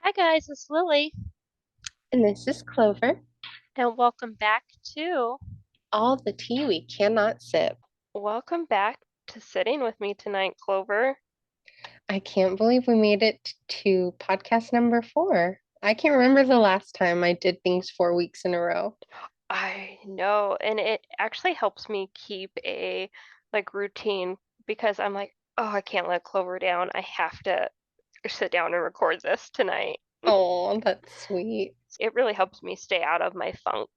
Hi guys, it's Lily, And this is Clover. and All the tea we cannot sip. welcome back to sitting with me tonight, Clover. I can't believe we made it to podcast number 4. I can't remember the last time I did things 4 weeks in a row. I know, and it actually helps me keep a routine because I'm like, oh, I can't let Clover down. I have to sit down and record this tonight. Oh, that's sweet. It really helps me stay out of my funk.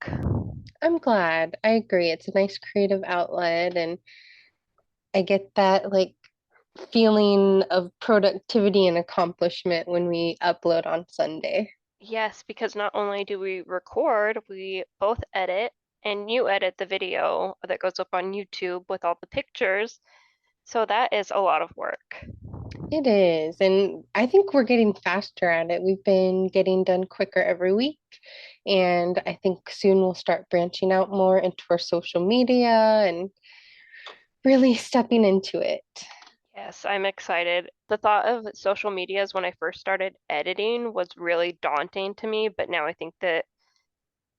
I'm glad. I agree. It's a nice creative outlet, and I get that feeling of productivity and accomplishment when we upload on Sunday. Yes, because not only do we record, we both edit, and you edit the video that goes up on YouTube with all the pictures. So that is a lot of work. It is, and I think we're getting faster at it. We've been getting done quicker every week, and I think soon we'll start branching out more into our social media and really stepping into it. Yes, I'm excited. The thought of social medias when I first started editing was really daunting to me, but now I think that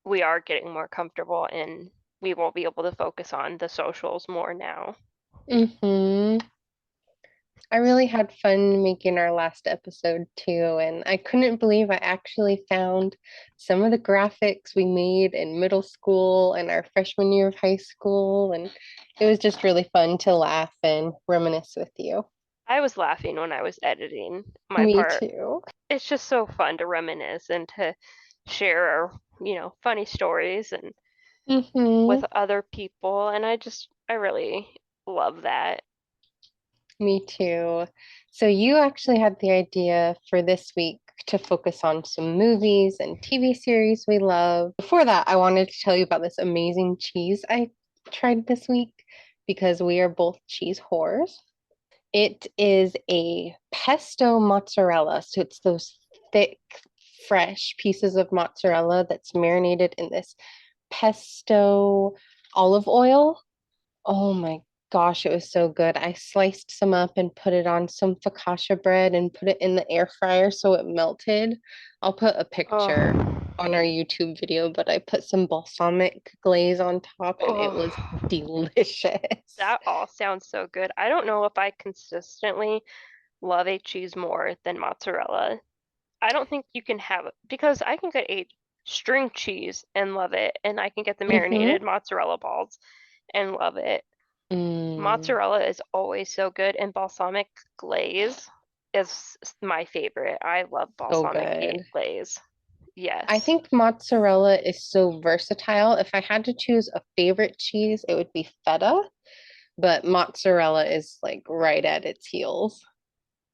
we are getting more comfortable and we will be able to focus on the socials more now. hmm I really had fun making our last episode too, and I couldn't believe I actually found some of the graphics we made in middle school and our freshman year of high school, and it was just really fun to laugh and reminisce with you. I was laughing when I was editing my Me part. too. It's just so fun to reminisce and to share our, funny stories and with hmm other people, and I really love that. Me too. So you actually had the idea for this week to focus on some movies and TV series we love. Before that, I wanted to tell you about this amazing cheese I tried this week because we are both cheese whores. It is a pesto mozzarella. So it's those thick, fresh pieces of mozzarella that's marinated in this pesto olive oil. Oh my gosh, it was so good. I sliced some up and put it on some focaccia bread and put it in the air fryer so it melted. I'll put a picture Oh, on our YouTube video, but I put some balsamic glaze on top and it was oh. delicious. That all sounds so good. I don't know if I consistently love a cheese more than mozzarella. I don't think you can have it because I can get a string cheese and love it, and I can get the Mm-hmm. marinated mozzarella balls and love it. Mm, Mozzarella is always so good, and balsamic glaze is my favorite. I love so balsamic good. glaze. I Yes. think mozzarella is so versatile. If I had to choose a favorite cheese, it would be feta, but mozzarella is like right at its heels.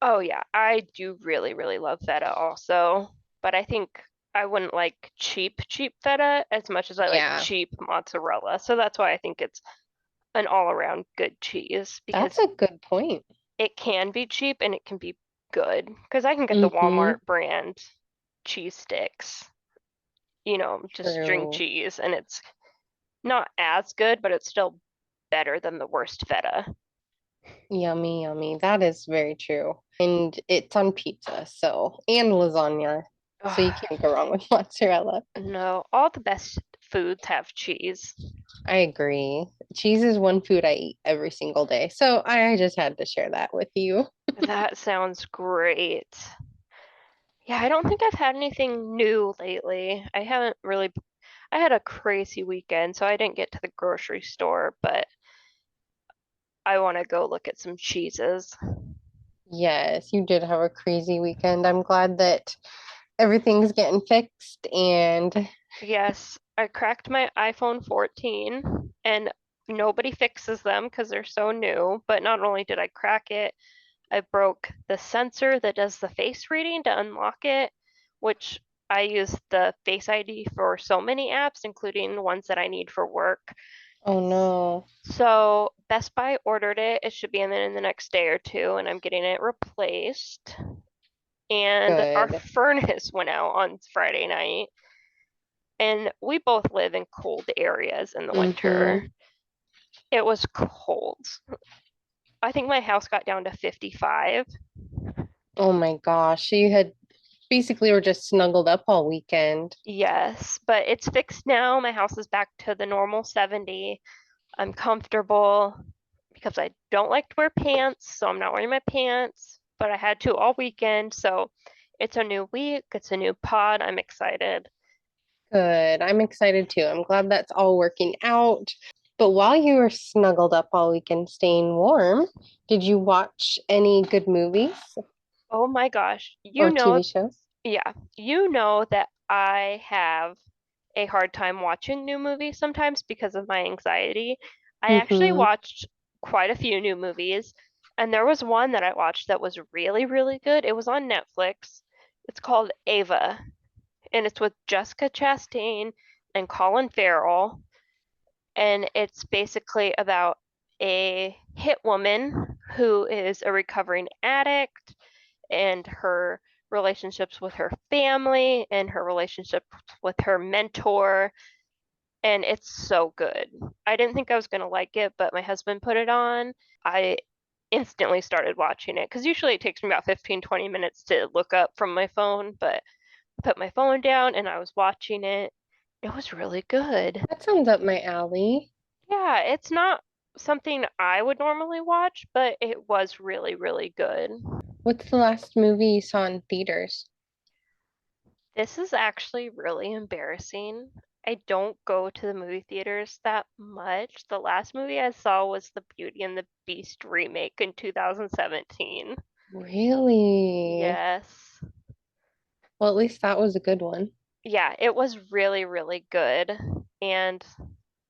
Oh yeah, I do really, really love feta also, but I think I wouldn't like cheap feta as much as I like Yeah, cheap mozzarella. So that's why I think it's an all-around good cheese that's because a good point. it can be cheap and it can be good. Because I can get the Mm-hmm. Walmart brand cheese sticks, just string True. cheese, and it's not as good, but it's still better than the worst feta. Yummy, yummy. That is very true. And it's on pizza, so, and lasagna. So you can't go wrong with mozzarella. No, all the best foods have cheese. I agree. Cheese is one food I eat every single day. So I just had to share that with you. That sounds great. Yeah, I don't think I've had anything new lately. I had a crazy weekend, so I didn't get to the grocery store, but I want to go look at some cheeses. Yes, you did have a crazy weekend. I'm glad that everything's getting fixed and Yes, I cracked my iPhone 14 and nobody fixes them because they're so new. But not only did I crack it, I broke the sensor that does the face reading to unlock it, which I use the Face ID for so many apps, including the ones that I need for work. oh no. So Best Buy ordered it. It should be in the next day or two, and I'm getting it replaced. And our Good. furnace went out on Friday night, and we both live in cold areas in the Mm-hmm. winter. It was cold. I think my house got down to 55. Oh my gosh. So you had Basically, we're just snuggled up all weekend. Yes, but it's fixed now. My house is back to the normal 70. I'm comfortable because I don't like to wear pants, so I'm not wearing my pants, but I had to all weekend, so it's a new week, it's a new pod. I'm excited. Good. I'm excited too. I'm glad that's all working out. But while you were snuggled up all weekend staying warm, did you watch any good movies Oh my gosh. or TV shows? Yeah, you know that I have a hard time watching new movies sometimes because of my anxiety. I actually Mm-hmm. watched quite a few new movies, and there was one that I watched that was really, really good. It was on Netflix. It's called Ava, and it's with Jessica Chastain and Colin Farrell, and it's basically about a hit woman who is a recovering addict and her relationships with her family and her relationship with her mentor. And it's so good. I didn't think I was going to like it, but my husband put it on. I instantly started watching it because usually it takes me about 15, 20 minutes to look up from my phone, but I put my phone down and I was watching it. It was really good. That sounds up my alley. Yeah, it's not something I would normally watch, but it was really, really good. What's the last movie you saw in theaters? This is actually really embarrassing. I don't go to the movie theaters that much. The last movie I saw was the Beauty and the Beast remake in 2017. Really? Yes. Well, at least that was a good one. Yeah, it was really, really good. And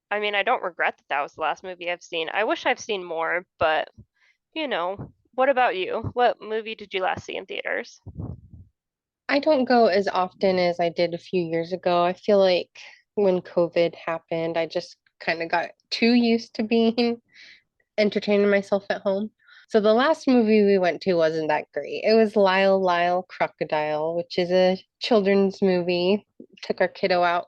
I mean, I don't regret that that was the last movie I've seen. I wish I've seen more, but what about you? What movie did you last see in theaters? I don't go as often as I did a few years ago. I feel like when COVID happened, I just kind of got too used to being entertaining myself at home. So the last movie we went to wasn't that great. It was Lyle Crocodile, which is a children's movie. Took our kiddo out.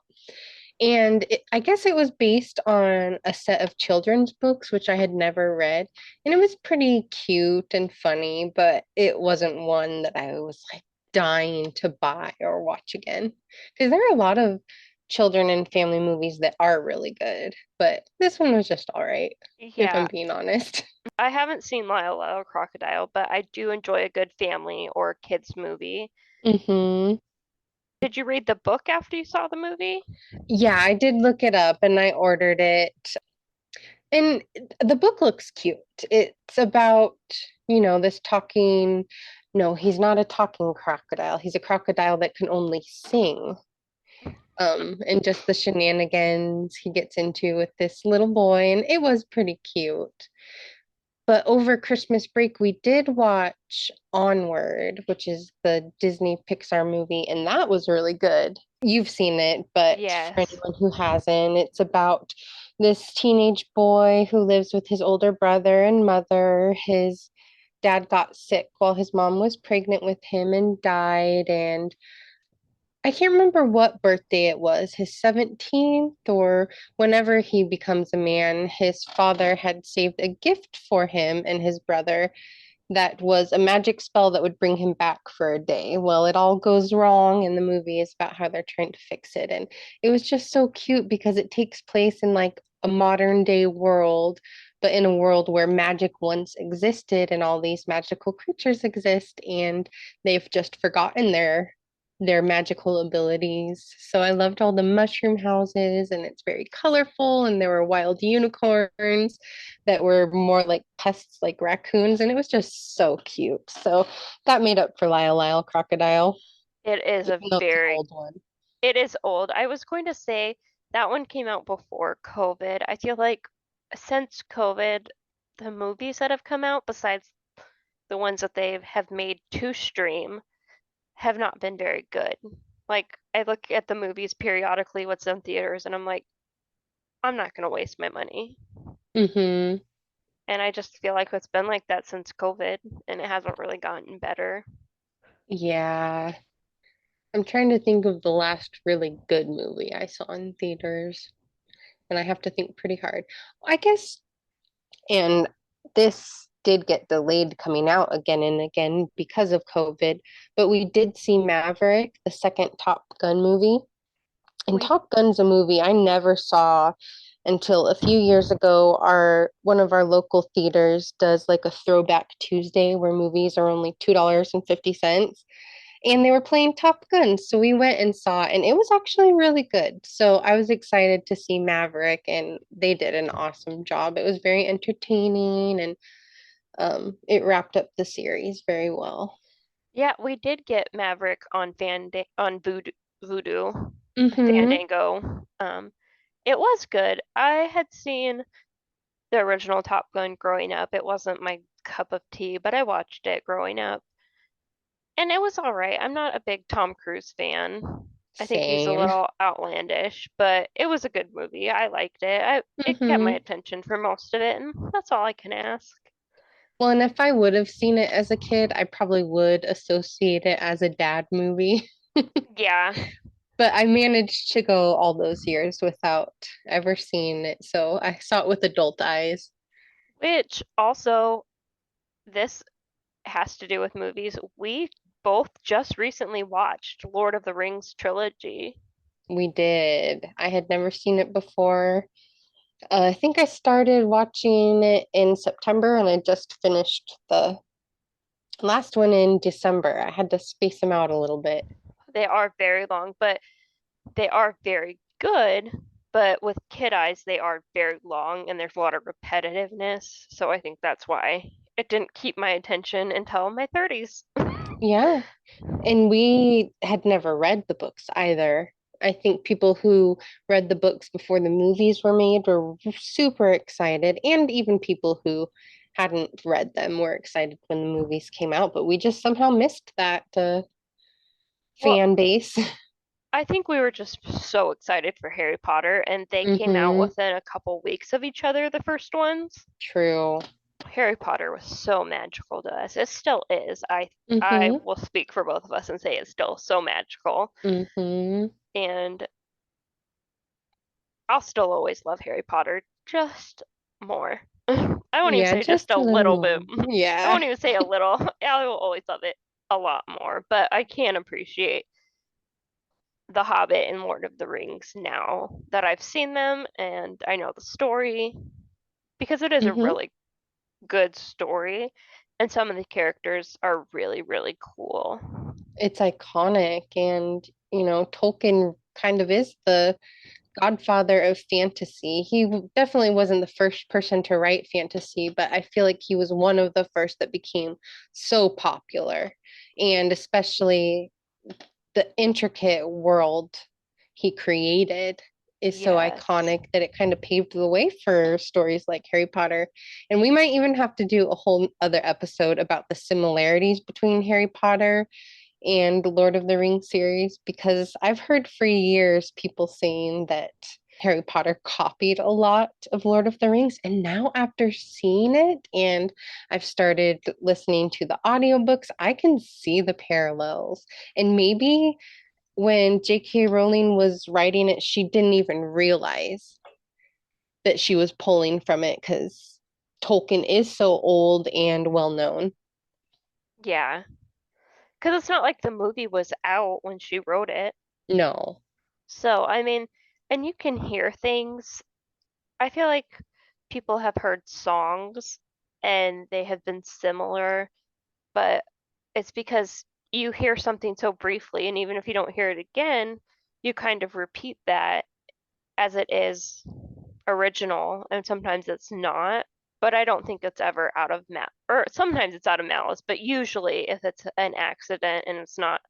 And I guess it was based on a set of children's books, which I had never read. And it was pretty cute and funny, but it wasn't one that I was like dying to buy or watch again. Because there are a lot of children and family movies that are really good, but this one was just all right, if I'm Yeah, being honest. I haven't seen Lilo Crocodile, but I do enjoy a good family or kids movie. Hmm. Did you read the book after you saw the movie? Yeah, I did look it up and I ordered it. And the book looks cute. It's about, this talking, no, he's not a talking crocodile. He's a crocodile that can only sing. And just the shenanigans he gets into with this little boy, and it was pretty cute. But over Christmas break, we did watch Onward, which is the Disney Pixar movie, and that was really good. You've seen it, but for Yes. anyone who hasn't, it's about this teenage boy who lives with his older brother and mother. His dad got sick while his mom was pregnant with him and died, and I can't remember what birthday it was, his 17th or whenever he becomes a man, his father had saved a gift for him and his brother that was a magic spell that would bring him back for a day. Well, it all goes wrong, and the movie is about how they're trying to fix it. And it was just so cute because it takes place in like a modern day world, but in a world where magic once existed and all these magical creatures exist, and they've just forgotten their magical abilities. So I loved all the mushroom houses, and it's very colorful, and there were wild unicorns that were more like pests like raccoons, and it was just so cute. So that made up for Lyle Crocodile, It is even a though it's an very, old one. it is old. I was going to say that one came out before COVID. I feel like since COVID, the movies that have come out, besides the ones that they have made to stream, have not been very good. Like, I look at the movies periodically, what's in theaters, and I'm like, I'm not going to waste my money. Mm-hmm. And I just feel like it's been like that since COVID, and it hasn't really gotten better. Yeah. I'm trying to think of the last really good movie I saw in theaters, and I have to think pretty hard. I guess, and this did get delayed coming out again and again because of COVID. But we did see Maverick, the second Top Gun movie. And We Top Gun's a movie I never saw until a few years ago. Our one of our local theaters does like a throwback Tuesday where movies are only $2.50. And they were playing Top Gun. So we went and saw it, and it was actually really good. So I was excited to see Maverick, and they did an awesome job. It was very entertaining, and it wrapped up the series very well. Yeah, we did get Maverick on on Voodoo Mm-hmm. Fandango. It was good. I had seen the original Top Gun growing up. It wasn't my cup of tea, but I watched it growing up, and it was all right. I'm not a big Tom Cruise fan. I think he's a Same. little outlandish, but it was a good movie. I liked it. It kept my Mm-hmm. attention for most of it, and that's all I can ask. Well, and if I would have seen it as a kid, I probably would associate it as a dad movie. Yeah, But I managed to go all those years without ever seeing it. So I saw it with adult eyes. which also this has to do with movies. We both just recently watched Lord of the Rings trilogy. We did. I had never seen it before. I think I started watching it in September and I just finished the last one in December. I had to space them out a little bit. They are very long, but they are very good. But with kid eyes, they are very long and there's a lot of repetitiveness. So I think that's why it didn't keep my attention until my 30s. Yeah. And we had never read the books either. I think people who read the books before the movies were made were super excited, and even people who hadn't read them were excited when the movies came out, but we just somehow missed that Well, fan base. I think we were just so excited for Harry Potter, and they came out Mm-hmm. within a couple weeks of each other, the first ones. True. Harry Potter was so magical to us. It still is. I Mm-hmm. will speak for both of us and say it's still so magical. Mm-hmm. And I'll still always love Harry Potter just more. I won't even Yeah, say just just a a little little bit. more. I Yeah. won't even say a little. I will always love it a lot more, but I can appreciate The Hobbit and Lord of the Rings now that I've seen them and I know the story because it is a Mm-hmm. really good story and some of the characters are really, really cool. It's iconic, and Tolkien kind of is the godfather of fantasy. He definitely wasn't the first person to write fantasy, but I feel like he was one of the first that became so popular. And especially the intricate world he created is so Yes. iconic that it kind of paved the way for stories like Harry Potter. And we might even have to do a whole other episode about the similarities between Harry Potter and Lord of the Rings series, because I've heard for years people saying that Harry Potter copied a lot of Lord of the Rings. And now, after seeing it and I've started listening to the audiobooks, I can see the parallels. And maybe when J.K. Rowling was writing it, she didn't even realize that she was pulling from it because Tolkien is so old and well known. Yeah. Because it's not like the movie was out when she wrote it. No. So, I mean, and you can hear things. I feel like people have heard songs and they have been similar, but it's because you hear something so briefly, and even if you don't hear it again, you kind of repeat that as it is original, and sometimes it's not. But I don't think it's ever out of or sometimes it's out of malice, but usually if it's an accident and it's not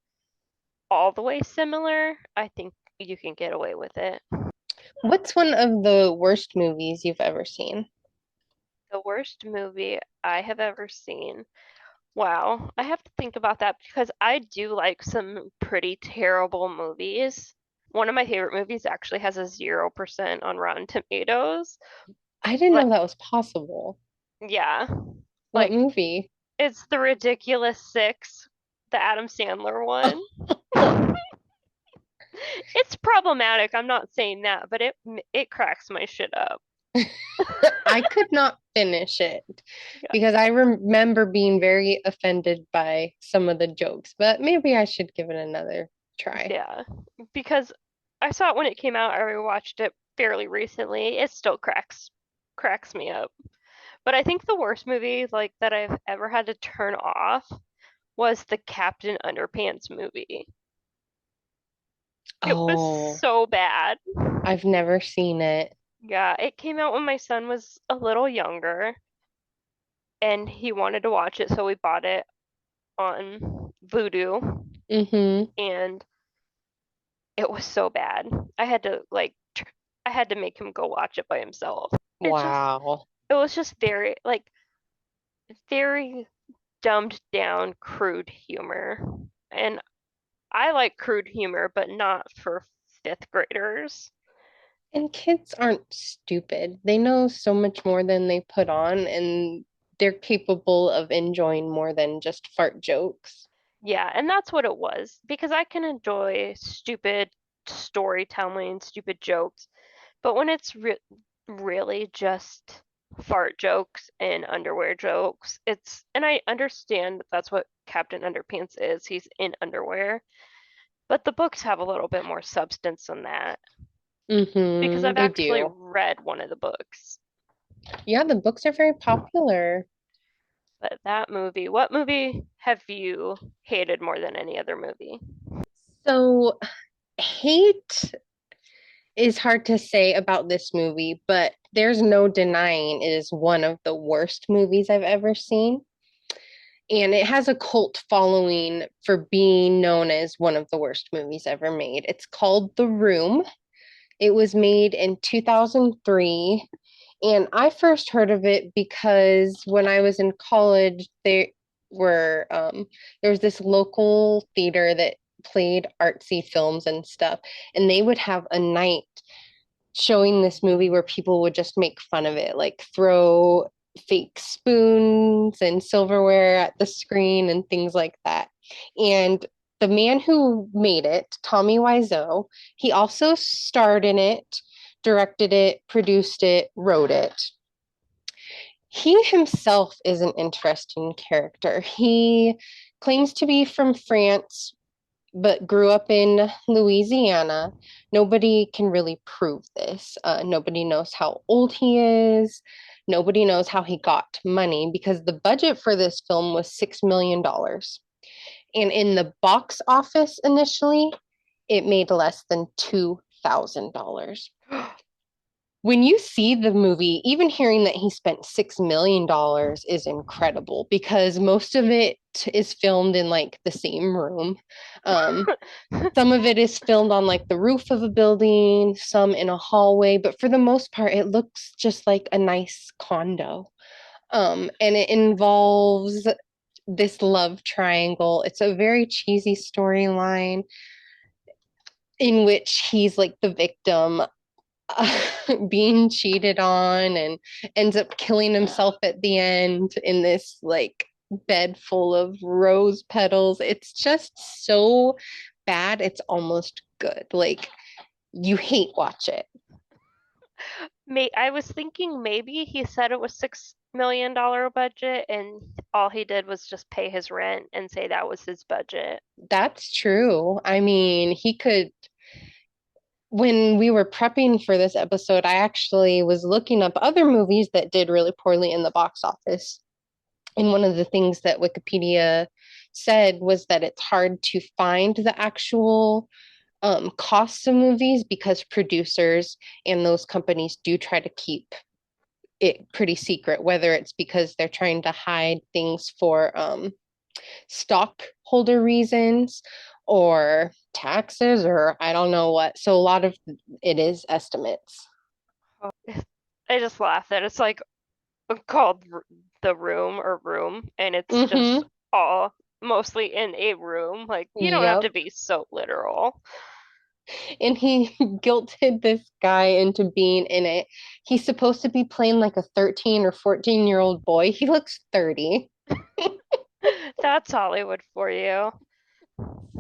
all the way similar, I think you can get away with it. What's one of the worst movies you've ever seen? The worst movie I have ever seen. Wow, I have to think about that because I do like some pretty terrible movies. One of my favorite movies actually has a 0% on Rotten Tomatoes. I didn't Like, know that was possible. yeah, What like movie? it's The Ridiculous Six, the Adam Sandler one. It's problematic, I'm not saying that, but it cracks my shit up. I could not finish it Yeah. because I remember being very offended by some of the jokes, but maybe I should give it another try. Yeah, because I saw it when it came out. I rewatched it fairly recently. It still cracks me up. But I think the worst movie like that I've ever had to turn off was the Captain Underpants movie. It was Oh, so bad. I've never seen it. Yeah, it came out when my son was a little younger and he wanted to watch it, so we bought it on Vudu Mm-hmm. and it was so bad. I had to I had to make him go watch it by himself. It just Wow. it was just very dumbed down crude humor. And I like crude humor, but not for fifth graders. And kids aren't stupid. They know so much more than they put on, and they're capable of enjoying more than just fart jokes. Yeah, and that's what it was because I can enjoy stupid storytelling, stupid jokes, but when it's really just fart jokes and underwear jokes, and I understand that that's what Captain Underpants is. He's in underwear, but the books have a little bit more substance than that because Mm-hmm. I've They actually do. read one of the books. Yeah, the books are very popular. But that movie, what movie have you hated more than any other movie? So, hate is hard to say about this movie, but there's no denying it is one of the worst movies I've ever seen. And it has a cult following for being known as one of the worst movies ever made. It's called The Room. It was made in 2003. And I first heard of it because when I was in college, were there was this local theater that played artsy films and stuff, and they would have a night showing this movie where people would just make fun of it, like throw fake spoons and silverware at the screen and things like that. And the man who made it, Tommy Wiseau, he also starred in it, directed it, produced it, wrote it. He himself is an interesting character. He claims to be from France, but grew up in Louisiana. Nobody can really prove this. Nobody knows how old he is. Nobody knows how he got money because the budget for this film was $6 million. And in the box office initially, it made less than $2,000. When you see the movie, even hearing that he spent $6 million is incredible because most of it is filmed in like the same room. Um, some of it is filmed on like the roof of a building, some in a hallway, but for the most part, it looks just like a nice condo. And it involves this love triangle. It's a very cheesy storyline in which he's like the victim being cheated on and ends up killing himself at the end in this like bed full of rose petals. It's just so bad, it's almost good. Like you hate watch it. I was thinking maybe he said it was $6 million budget and all he did was just pay his rent and say that was his budget. That's true. I mean, he could. When we were prepping for this episode, I actually was looking up other movies that did really poorly in the box office. And one of the things that Wikipedia said was that it's hard to find the actual costs of movies because producers and those companies do try to keep it pretty secret, whether it's because they're trying to hide things for stockholder reasons or taxes or I don't know what. So a lot of it is estimates. I just laugh that it's like called The Room or Room and it's Mm-hmm. just all mostly in a room. Like you don't have Yep. to be so literal. And he guilted this guy into being in it. He's supposed to be playing like a 13 or 14-year-old boy. He looks 30. That's Hollywood for you.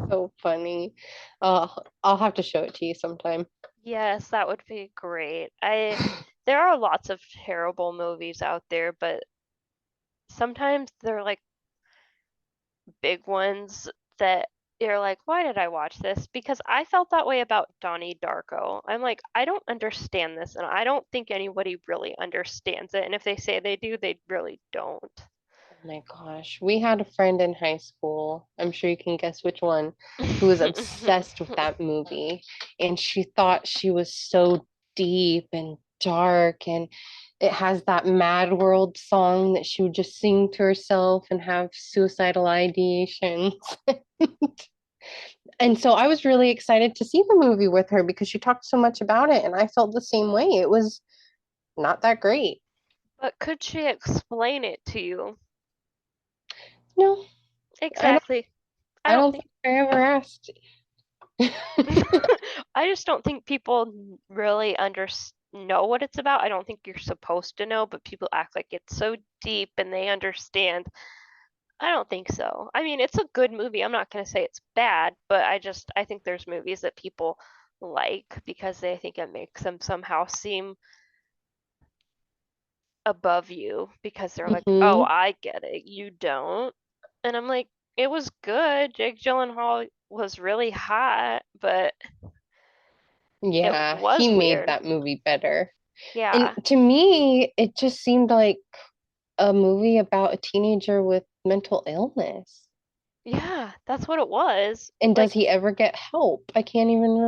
So funny. I'll have to show it to you sometime. Yes, that would be great. There are lots of terrible movies out there, but sometimes they're like big ones that you're like, why did I watch this? Because I felt that way about Donnie Darko. I'm like, I don't understand this, and I don't think anybody really understands it. And if they say they do, they really don't. Oh my gosh. We had a friend in high school, I'm sure you can guess which one, who was obsessed with that movie. And she thought she was so deep and dark. And it has that Mad World song that she would just sing to herself and have suicidal ideations. And so I was really excited to see the movie with her because she talked so much about it. And I felt the same way. It was not that great. But could she explain it to you? No, I don't Exactly. I I don't don't think think I ever asked. I just don't think people really know what it's about. I don't think you're supposed to know, but people act like it's so deep and they understand. I don't think so. I mean, it's a good movie. I'm not going to say it's bad, but I think there's movies that people like because they think it makes them somehow seem above you because they're like, "Oh, Hmm. I get it. You don't." And I'm like, "It was good. Jake Gyllenhaal was really hot, but it Yeah, he was made weird." that movie better. And Yeah. to me, it just seemed like a movie about a teenager with mental illness. Yeah, that's what it was. And Like, does he ever get help? I can't even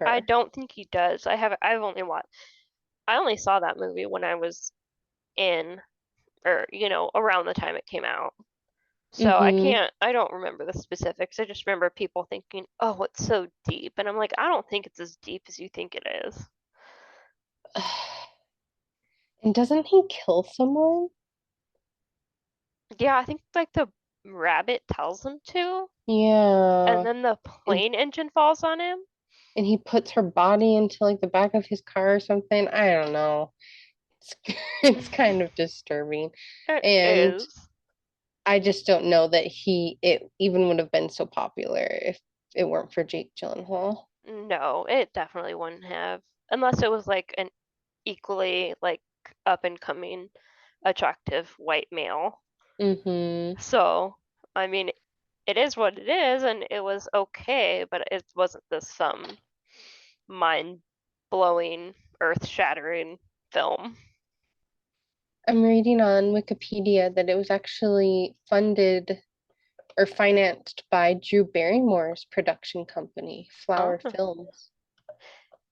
I remember. don't think he does. I only saw that movie when I was in, or, around the time it came out. So Hmm. I don't remember the specifics. I just remember people thinking, oh, it's so deep. And I'm like, I don't think it's as deep as you think it is. And doesn't he kill someone? Yeah, I think like the rabbit tells him to, and Yeah. then the And plane engine falls on him. and he puts her body into like the back of his car or something. I don't know. It's it's kind of disturbing. It And is. I just don't know that it even would have been so popular if it weren't for Jake Gyllenhaal. No, it definitely wouldn't have. Unless it was like an equally like up and coming attractive white male. Hmm. So, I mean, it is what it is, and it was okay, but it wasn't this some mind blowing, earth shattering film. I'm reading on Wikipedia that it was actually funded or financed by Drew Barrymore's production company, Oh, Flower Films.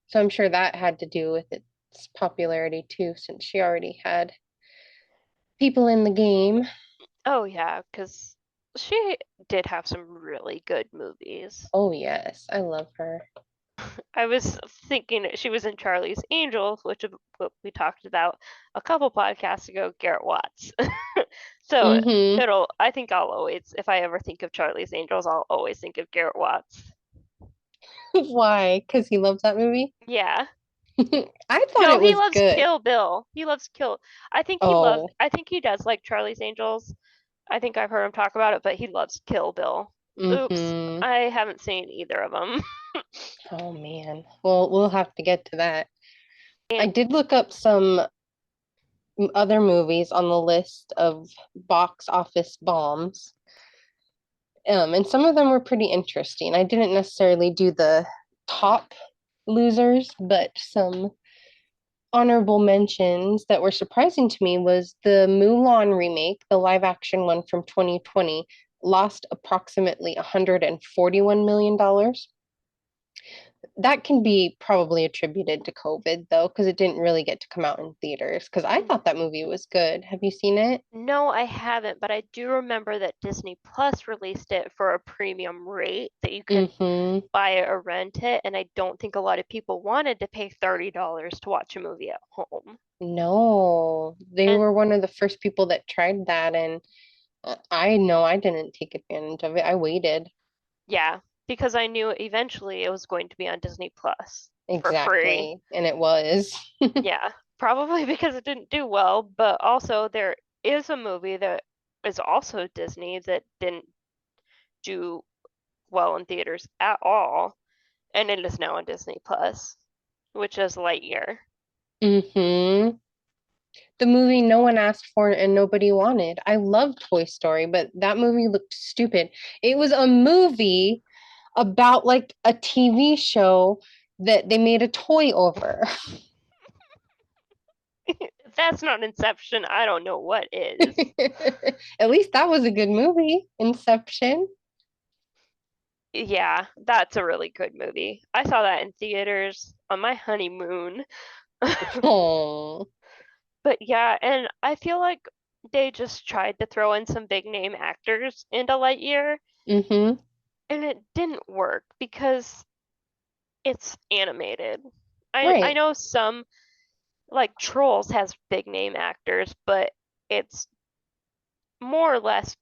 So I'm sure that had to do with its popularity too, since she already had people in the game. oh yeah, because she did have some really good movies. Oh, yes, I love her. I was thinking she was in Charlie's Angels, which is what we talked about a couple podcasts ago, Garrett Watts. So Hmm. I think I'll always, if I ever think of Charlie's Angels, I'll always think of Garrett Watts. Why? Because he loves that movie? Yeah. I thought No, it he was loves good. Kill Bill. He loves Kill. Oh, I think he does like Charlie's Angels. I think I've heard him talk about it, but he loves Kill Bill. Oops, hmm. I haven't seen either of them. Oh man. Well, we'll have to get to that. I And did look up some other movies on the list of box office bombs. And some of them were pretty interesting. I didn't necessarily do the top losers, but some honorable mentions that were surprising to me was the Mulan remake, the live action one from 2020, lost approximately $141 million. That can be probably attributed to COVID though, because it didn't really get to come out in theaters. Because I thought that movie was good. Have you seen it? no, I haven't, but I do remember that Disney Plus released it for a premium rate that you can Mm-hmm. buy it or rent it, and I don't think a lot of people wanted to pay $30 to watch a movie at home. No, they And were one of the first people that tried that, and I know I didn't take advantage of it. I waited. yeah, because I knew eventually it was going to be on Disney Plus for free. Exactly, and it was. Yeah, probably because it didn't do well, but also there is a movie that is also Disney that didn't do well in theaters at all, and it is now on Disney Plus, which is Lightyear. Mm-hmm. The movie no one asked for and nobody wanted. I love Toy Story, but that movie looked stupid. It was a movie about like a TV show that they made a toy over. If that's not Inception, I don't know what is. At least that was a good movie, Inception. Yeah, that's a really good movie. I saw that in theaters on my honeymoon. Oh. But yeah, and I feel like they just tried to throw in some big name actors into Lightyear, Mm-hmm. and it didn't work because it's animated. I Right. know some like Trolls has big name actors, but it's more or less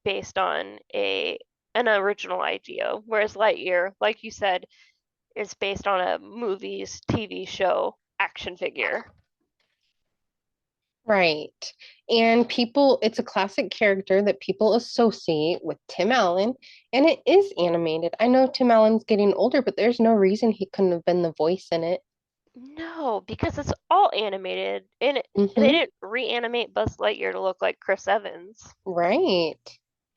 based on a an original idea, whereas Lightyear, like you said, is based on a movie's TV show action figure. Right. And people, it's a classic character that people associate with Tim Allen, and it is animated. I know Tim Allen's getting older, but there's no reason he couldn't have been the voice in it. No, because it's all animated, and they Mm-hmm. didn't reanimate Buzz Lightyear to look like Chris Evans. Right.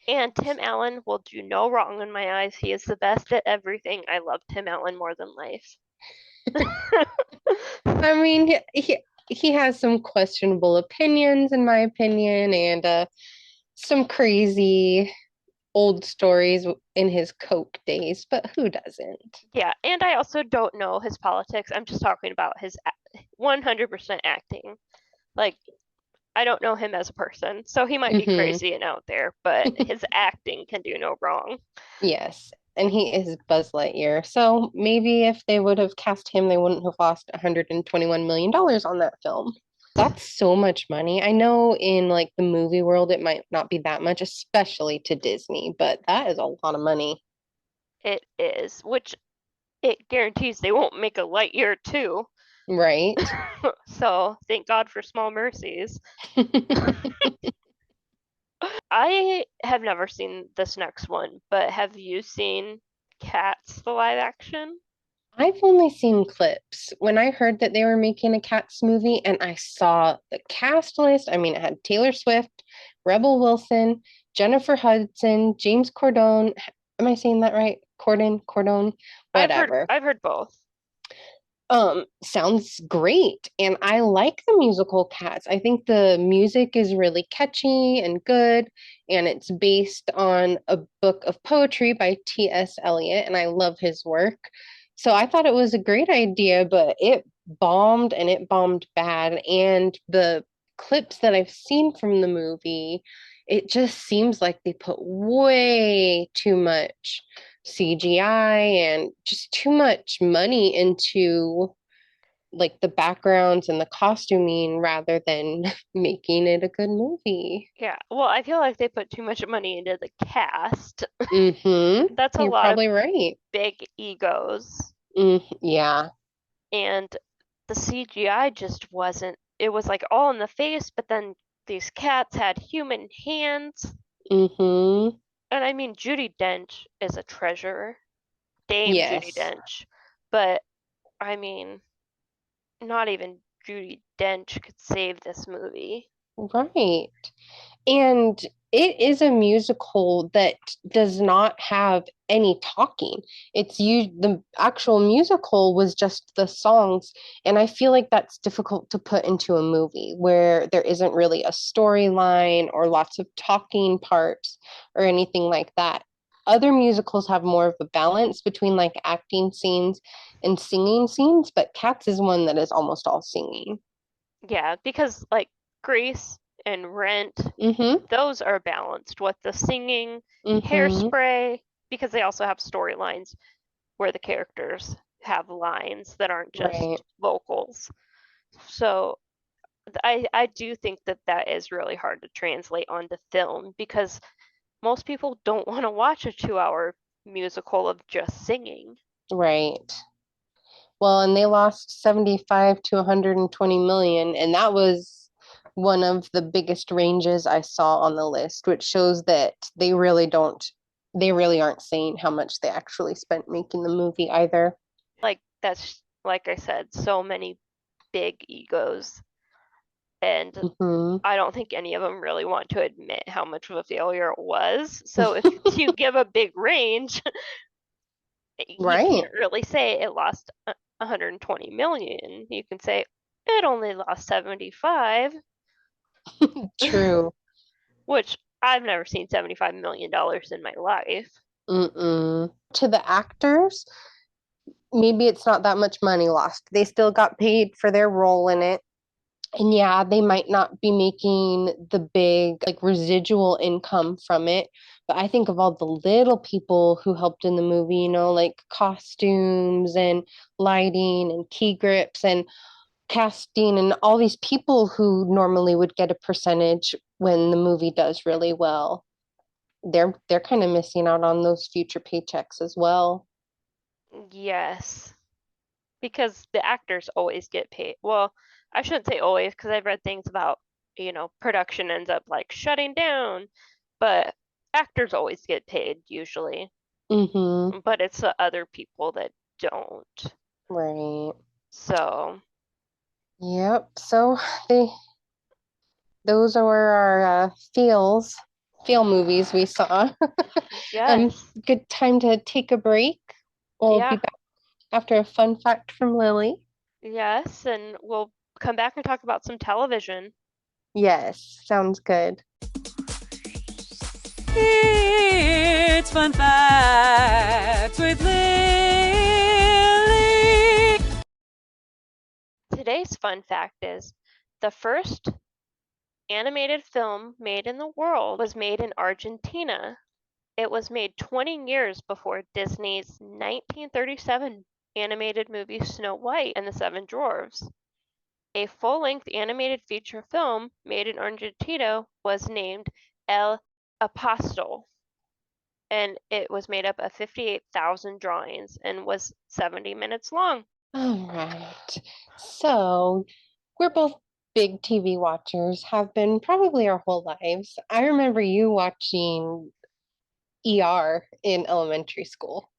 And Tim Allen will do no wrong in my eyes. He is the best at everything. I love Tim Allen more than life. I mean, he has some questionable opinions, in my opinion, and some crazy old stories in his Coke days, but who doesn't? Yeah, and I also don't know his politics. I'm just talking about his 100% acting. Like, I don't know him as a person, so he might be Mm-hmm. crazy and out there, but his acting can do no wrong. Yes, and he is Buzz Lightyear. So maybe if they would have cast him, they wouldn't have lost $121 million on that film. That's so much money. I know in like the movie world, it might not be that much, especially to Disney, but that is a lot of money. It is, which it guarantees they won't make a Lightyear 2. Right? So thank God for small mercies. I have never seen this next one, but have you seen Cats, the live action? I've only seen clips. When I heard that they were making a Cats movie and I saw the cast list, I mean, it had Taylor Swift, Rebel Wilson, Jennifer Hudson, James Cordone. Am I saying that right? Cordone, whatever. I've heard both. Sounds great. And I like the musical Cats. I think the music is really catchy and good, and it's based on a book of poetry by T.S. Eliot, and I love his work. So I thought it was a great idea, but it bombed and it bombed bad. And the clips that I've seen from the movie, it just seems like they put way too much CGI and just too much money into like the backgrounds and the costuming rather than making it a good movie. Yeah, well, I feel like they put too much money into the cast. Mm-hmm. That's a You're lot of probably right. big egos, Yeah. and the CGI just wasn't. It was like all in the face, but then these cats had human hands. Mm-hmm. And I mean, Judi Dench is a treasure, Dame Judi Yes. Dench. But I mean, not even Judi Dench could save this movie. Right. And it is a musical that does not have any talking. The actual musical was just the songs. And I feel like that's difficult to put into a movie where there isn't really a storyline or lots of talking parts or anything like that. Other musicals have more of a balance between like acting scenes and singing scenes, but Cats is one that is almost all singing. Yeah, because like Grease and Rent, Mm-hmm. those are balanced with the singing, Mm-hmm. Hairspray, because they also have storylines where the characters have lines that aren't Right. just vocals. So I do think that that is really hard to translate onto film because most people don't want to watch a 2 hour musical of just singing. Right. Well, and they lost 75 to 120 million, and that was one of the biggest ranges I saw on the list, which shows that they really aren't saying how much they actually spent making the movie either. Like that's like I said, so many big egos, and Hmm. I don't think any of them really want to admit how much of a failure it was. So if you give a big range, you Right. can't really say it lost 120 million. You can say it only lost 75, True. which I've never seen $75 million in my life. Mm-mm. To the actors, maybe it's not that much money lost. They still got paid for their role in it. And yeah, they might not be making the big like residual income from it, but I think of all the little people who helped in the movie, like costumes and lighting and key grips and casting and all these people who normally would get a percentage when the movie does really well. They're kind of missing out on those future paychecks as well. Yes, because the actors always get paid. Well, I shouldn't say always because I've read things about, production ends up like shutting down, but actors always get paid usually. Mm-hmm. But it's the other people that don't. Right. So, Yep. So they those are our feel movies we saw. yes. Good time to take a break. We'll be Yeah, back after a fun fact from Lily. yes, and we'll come back and talk about some television. Yes, sounds good. It's Fun Facts with Lily. Today's fun fact is the first animated film made in the world was made in Argentina. It was made 20 years before Disney's 1937 animated movie Snow White and the Seven Dwarfs. A full-length animated feature film made in Argentina was named El Apostol, and it was made up of 58,000 drawings and was 70 minutes long. All right. So we're both big TV watchers, have been probably our whole lives. I remember you watching ER in elementary school.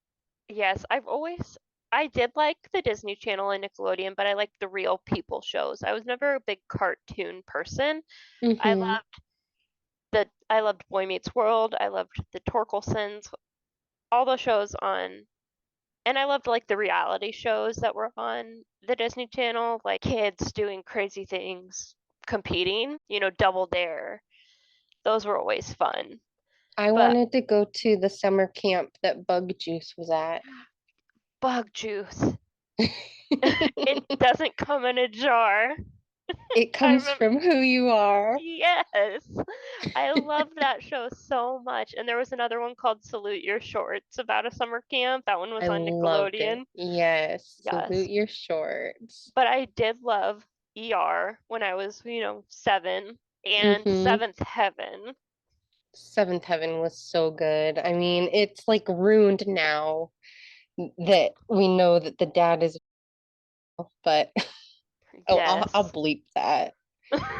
Yes, I did like the Disney Channel and Nickelodeon, but I liked the real people shows. I was never a big cartoon person. I Mm-hmm. loved I loved Boy Meets World. I loved the Torkelsons, all the shows on, and I loved like the reality shows that were on the Disney Channel, like kids doing crazy things, competing, Double Dare. Those were always fun. I But wanted to go to the summer camp that Bug Juice was at. bug juice, it doesn't come in a jar. It I comes remember, from who you are. yes, I loved that show so much. And there was another one called Salute Your Shorts about a summer camp. That one was I on loved it. Nickelodeon. Yes, Yes. salute your shorts. But I did love ER when I was, 7 and Mm-hmm. Seventh Heaven. Seventh Heaven was so good. I mean, it's like ruined now that we know that the dad is, but oh, I'll Yes. bleep that.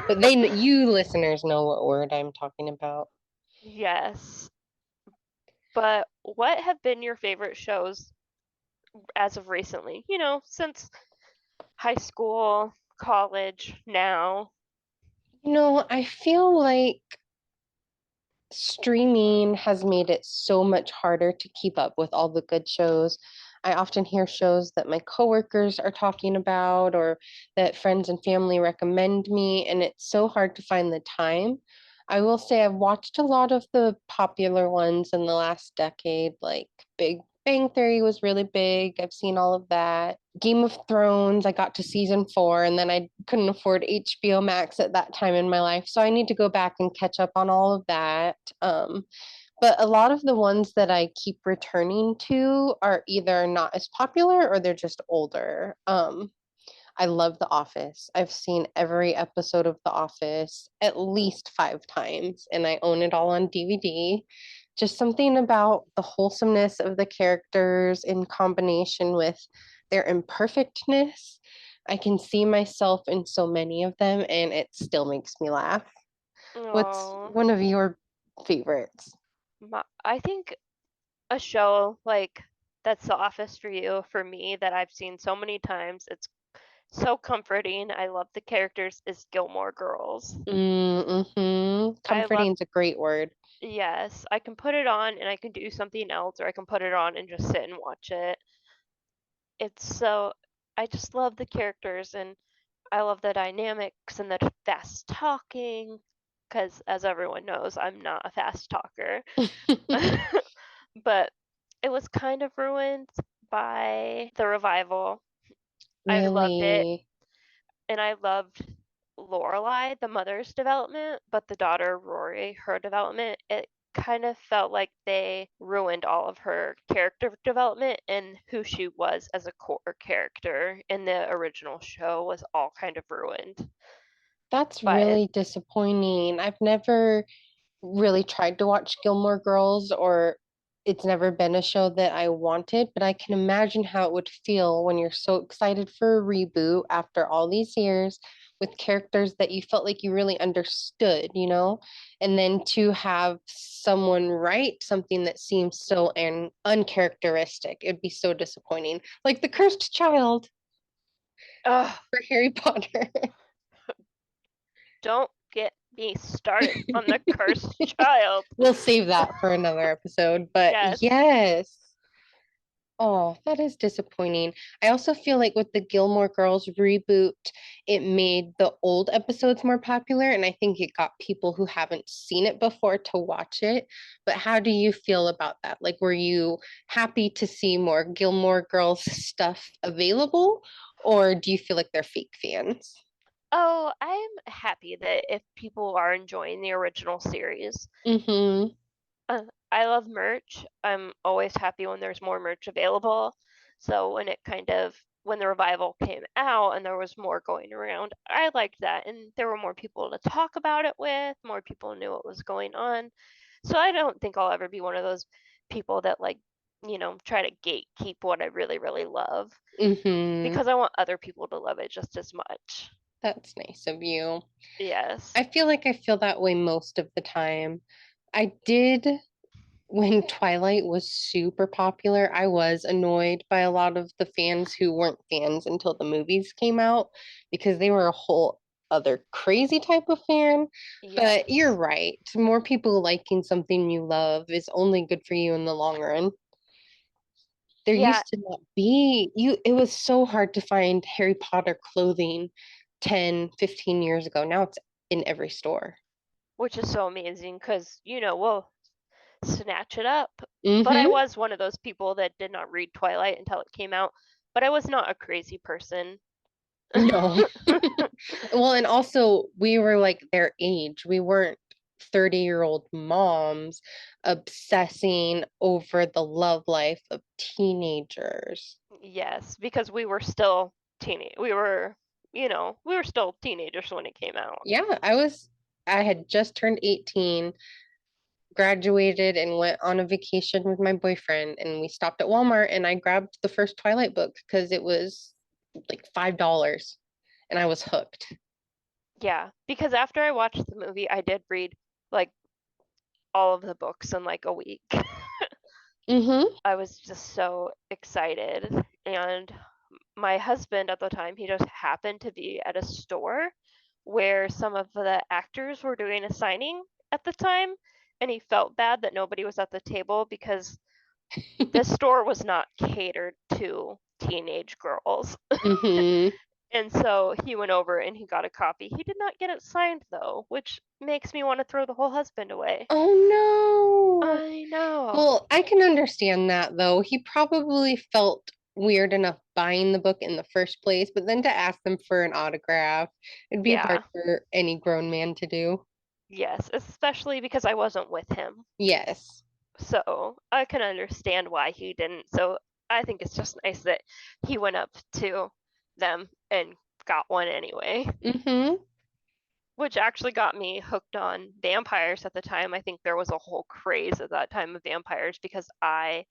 But you listeners know what word I'm talking about. Yes. But what have been your favorite shows as of recently? Since high school, college, now. I feel like streaming has made it so much harder to keep up with all the good shows. I often hear shows that my coworkers are talking about or that friends and family recommend me, and it's so hard to find the time. I will say I've watched a lot of the popular ones in the last decade, like Big Bang Theory was really big. I've seen all of that. Game of Thrones, I got to season 4, and then I couldn't afford HBO Max at that time in my life. So I need to go back and catch up on all of that. But a lot of the ones that I keep returning to are either not as popular or they're just older. I love The Office. I've seen every episode of The Office at least 5 times, and I own it all on DVD. Just something about the wholesomeness of the characters in combination with their imperfectness. I can see myself in so many of them, and it still makes me laugh. What's Oh, one of your favorites? I think a show like that's The Office for you, for me, that I've seen so many times. It's So comforting. I love the characters is Gilmore Girls. Mm-hmm. I love, Comforting is a great word. yes, I can put it on and I can do something else, or I can put it on and just sit and watch it. It's so, I just love the characters and I love the dynamics and the fast talking, because as everyone knows, I'm not a fast talker. But it was kind of ruined by the revival. I loved it, Really? and I loved Lorelai, the mother's development, but the daughter, Rory, her development, it kind of felt like they ruined all of her character development and who she was as a core character in the original show was all kind of ruined That's by it. really disappointing. I've never really tried to watch Gilmore Girls, or it's never been a show that I wanted, but I can imagine how it would feel when you're so excited for a reboot after all these years with characters that you felt like you really understood, and then to have someone write something that seems so uncharacteristic. It'd be so disappointing. Like the cursed child Ugh, for Harry Potter. don't get me started on the cursed child. We'll save that for another episode, but Yes. yes. Oh, that is disappointing. I also feel like with the Gilmore Girls reboot, it made the old episodes more popular, and I think it got people who haven't seen it before to watch it. But how do you feel about that? Like, were you happy to see more Gilmore Girls stuff available, or do you feel like they're fake fans? Oh, I'm happy that if people are enjoying the original series. Mm-hmm. Uh, I love merch. I'm always happy when there's more merch available. So when the revival came out and there was more going around, I liked that. And there were more people to talk about it with, more people knew what was going on. So I don't think I'll ever be one of those people that try to gatekeep what I really, really love Mm-hmm. because I want other people to love it just as much. That's nice of you. Yes. I feel like I feel that way most of the time. I did when Twilight was super popular, I was annoyed by a lot of the fans who weren't fans until the movies came out because they were a whole other crazy type of fan. But you're Yes. right. More people liking something you love is only good for you in the long run. There Yeah, used to not be it was so hard to find Harry Potter clothing 10, 15 years ago. Now it's in every store. which is so amazing because, we'll snatch it up. But I Mm-hmm. was one of those people that did not read Twilight until it came out. But I was not a crazy person. No. Well, and also we were like their age. We weren't 30-year-old moms obsessing over the love life of teenagers. Yes, because we were still we were still teenagers when it came out. Yeah, I had just turned 18, graduated and went on a vacation with my boyfriend, and we stopped at Walmart and I grabbed the first Twilight book because it was like $5 and I was hooked. Yeah, because after I watched the movie, I did read like all of the books in like a week. Mm-hmm. I was just so excited. And my husband at the time, he just happened to be at a store where some of the actors were doing a signing at the time. And he felt bad that nobody was at the table because this store was not catered to teenage girls. Mm-hmm. And so he went over and he got a copy. He did not get it signed though, which makes me want to throw the whole husband away. Oh no. I know. Well, I can understand that though. He probably felt weird enough buying the book in the first place, but then to ask them for an autograph, it'd be hard Yeah. for any grown man to do. Yes, especially because I wasn't with him. Yes. So I can understand why he didn't. So I think it's just nice that he went up to them and got one anyway, Mm-hmm. which actually got me hooked on vampires at the time. I think there was a whole craze at that time of vampires because I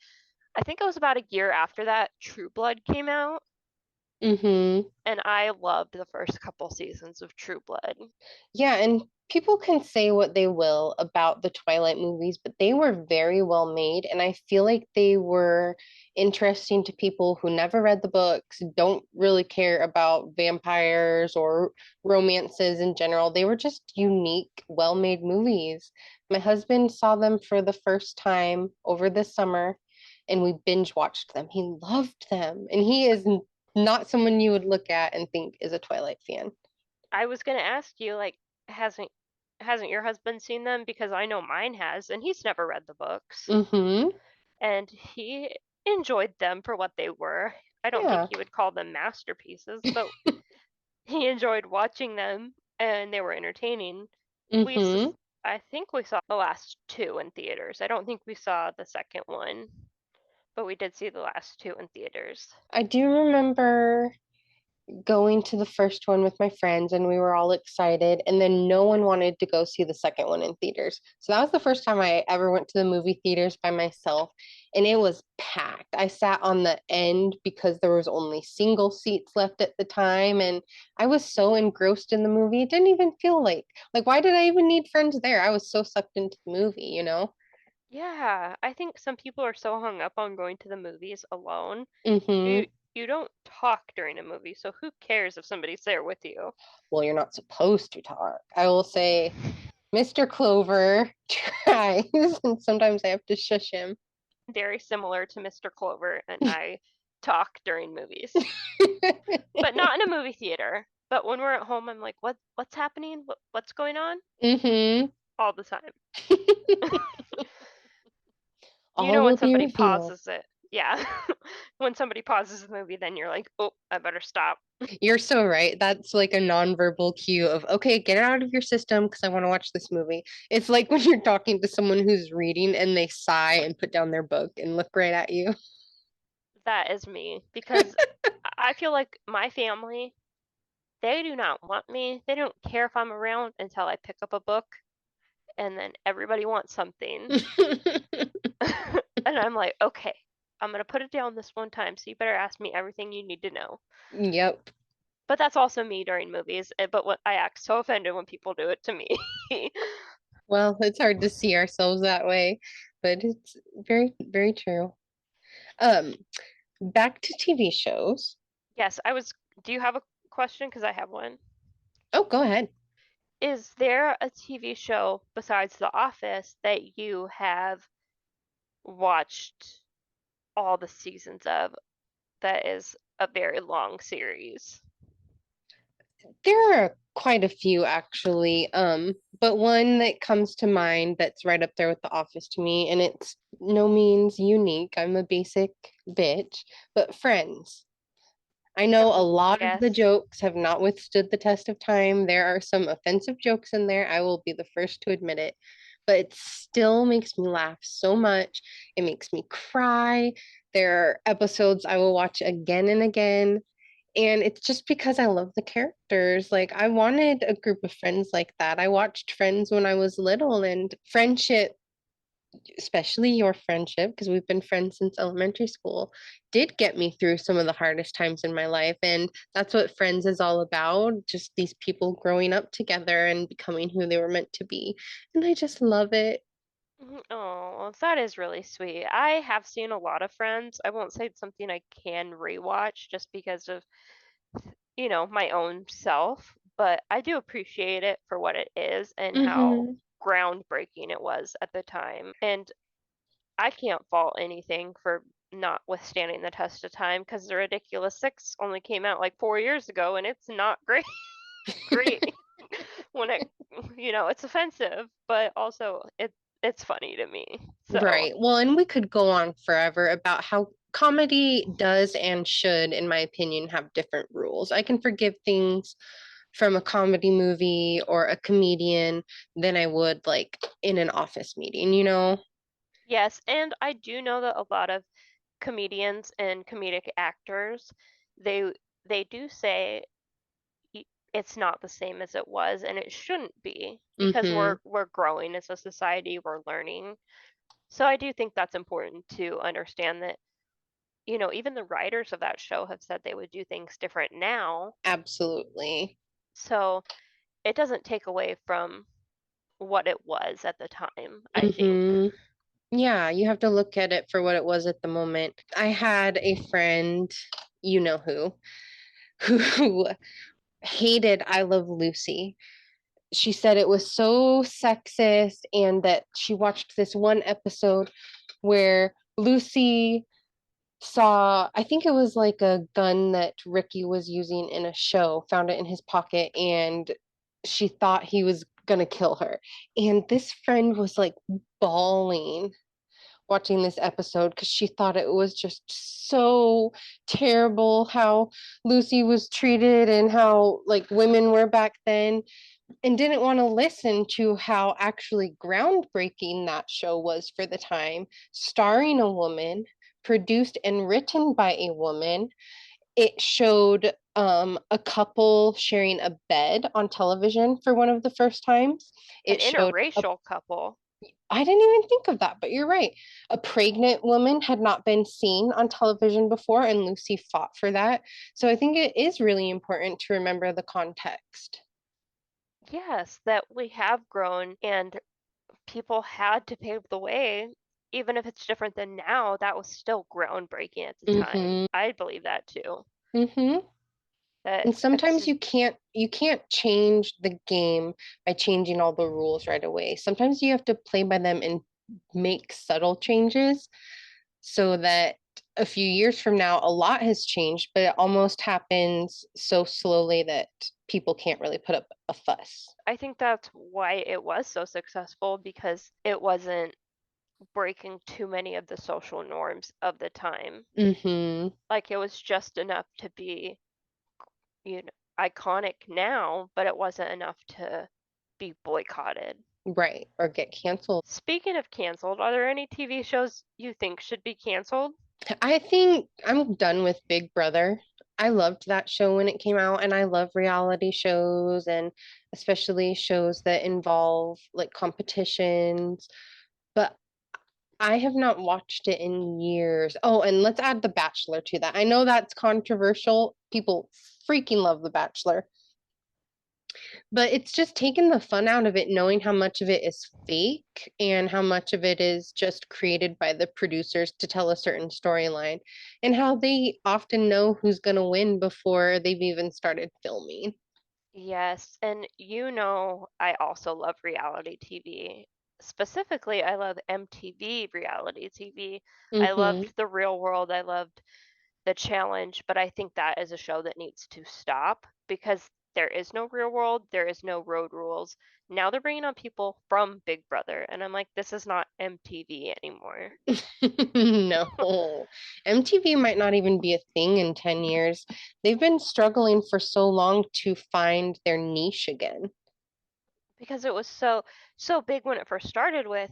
think it was about a year after that True Blood came out. Mm-hmm. And I loved the first couple seasons of True Blood. Yeah, and people can say what they will about the Twilight movies, but they were very well made, and I feel like they were interesting to people who never read the books, don't really care about vampires or romances in general. They were just unique, well-made movies. My husband saw them for the first time over this summer, and we binge watched them. He loved them, and he is not someone you would look at and think is a Twilight fan. I was gonna ask you, like, hasn't hasn't your husband seen them? Because I know mine has, and he's never read the books. Mm-hmm. And he enjoyed them for what they were. I don't think Yeah. he would call them masterpieces, but he enjoyed watching them and they were entertaining. We, Mm-hmm. I think we saw the last two in theaters. I don't think we saw the second one, but we did see the last two in theaters. I do remember going to the first one with my friends and we were all excited, and then no one wanted to go see the second one in theaters. So that was the first time I ever went to the movie theaters by myself, and it was packed. I sat on the end because there was only single seats left at the time, and I was so engrossed in the movie. It didn't even feel like why did I even need friends there? I was so sucked into the movie, you know? Yeah, I think some people are so hung up on going to the movies alone. Mm-hmm. You you don't talk during a movie, so who cares if somebody's there with you? Well, you're not supposed to talk. I will say Mr. Clover tries, and sometimes I have to shush him. Very similar to Mr. Clover, and I talk during movies. But not in a movie theater. But when we're at home, I'm like, what's happening? What's going on? Mm-hmm. All the time. You All know when will be somebody revealed. pauses it. Yeah. When somebody pauses the movie, then you're like, oh, I better stop. You're so right. That's like a nonverbal cue of, okay, get it out of your system because I want to watch this movie. It's like when you're talking to someone who's reading and they sigh and put down their book and look right at you. That is me because I feel like my family, they do not want me. They don't care if I'm around until I pick up a book, and then everybody wants something. And I'm like, okay, I'm gonna put it down this one time, so you better ask me everything you need to know. Yep. But that's also me during movies. But what I act so offended when people do it to me. Well, it's hard to see ourselves that way, but it's very, very true. Um, Back to TV shows. Yes, I was. Do you have a question? Because I have one. Oh, go ahead. Is there a TV show besides The Office that you have watched all the seasons of that is a very long series? There are quite a few actually, but one that comes to mind that's right up there with The Office to me, and it's no means unique. I'm a basic bitch, but Friends. I know a lot of the Yes. jokes have not withstood the test of time. There are some offensive jokes in there. I will be the first to admit it, but it still makes me laugh so much. It makes me cry. There are episodes I will watch again and again. And it's just because I love the characters. Like, I wanted a group of friends like that. I watched Friends when I was little, and friendship, especially your friendship, because we've been friends since elementary school, did get me through some of the hardest times in my life. And that's what Friends is all about, just these people growing up together and becoming who they were meant to be. And I just love it. Oh, that is really sweet. I have seen a lot of Friends. I won't say it's something I can rewatch just because of, my own self, but I do appreciate it for what it is and how Mm-hmm. groundbreaking it was at the time. And I can't fault anything for not withstanding the test of time because The Ridiculous Six only came out like 4 years ago and it's not great. Great when it's offensive, but also it's funny to me. So, Right. Well, and we could go on forever about how comedy does and should, in my opinion, have different rules. I can forgive things from a comedy movie or a comedian than I would like in an office meeting, you know? yes, and I do know that a lot of comedians and comedic actors, they they do say y- it's not the same as it was, and it shouldn't be because Mm-hmm. we're growing as a society, we're learning. So I do think that's important to understand that, even the writers of that show have said they would do things different now. Absolutely. So it doesn't take away from what it was at the time, I think. Hmm. Yeah, you have to look at it for what it was at the moment. I had a friend, you know who hated I Love Lucy. She said it was so sexist and that she watched this one episode where Lucy saw, I think it was like a gun that Ricky was using in a show, found it in his pocket, and she thought he was gonna kill her. And this friend was like bawling watching this episode because she thought it was just so terrible how Lucy was treated and how like women were back then, and didn't want to listen to how actually groundbreaking that show was for the time, starring a woman, produced and written by a woman. It showed a couple sharing a bed on television for one of the first times. An It showed a, interracial couple. I didn't even think of that, but you're right. A pregnant woman had not been seen on television before, and Lucy fought for that. So I think it is really important to remember the context. Yes, that we have grown and people had to pave the way. Even if it's different than now, that was still groundbreaking at the time. Mm-hmm. I believe that too. Mm-hmm. That And it's sometimes just, you can't change the game by changing all the rules right away. Sometimes you have to play by them and make subtle changes so that a few years from now a lot has changed, but it almost happens so slowly that people can't really put up a fuss. I think that's why it was so successful because it wasn't breaking too many of the social norms of the time. Mm-hmm. Like it was just enough to be, you know, iconic now, but it wasn't enough to be boycotted. Right. Or get canceled. Speaking of canceled, are there any TV shows you think should be canceled? I think I'm done with Big Brother. I loved that show when it came out, and I love reality shows and especially shows that involve like competitions. But I have not watched it in years. Oh, and let's add The Bachelor to that. I know that's controversial. People freaking love The Bachelor, but it's just taken the fun out of it, knowing how much of it is fake and how much of it is just created by the producers to tell a certain storyline, and how they often know who's going to win before they've even started filming. Yes, and I also love reality TV. Specifically, I love MTV reality TV. I Mm-hmm. loved The Real World. I loved The Challenge, but I think that is a show that needs to stop because there is no real world, there is no road rules. Now they're bringing on people from Big Brother, and I'm like, this is not MTV anymore. No, MTV might not even be a thing in 10 years. They've been struggling for so long to find their niche again. Because it was so big when it first started with,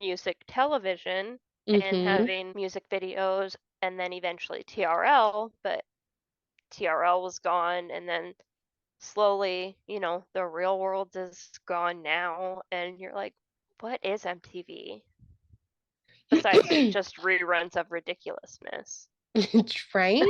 music television and Mm-hmm. having music videos and then eventually TRL, but TRL was gone and then slowly, the real world is gone now and you're like, what is MTV? Besides just reruns of ridiculousness. Right?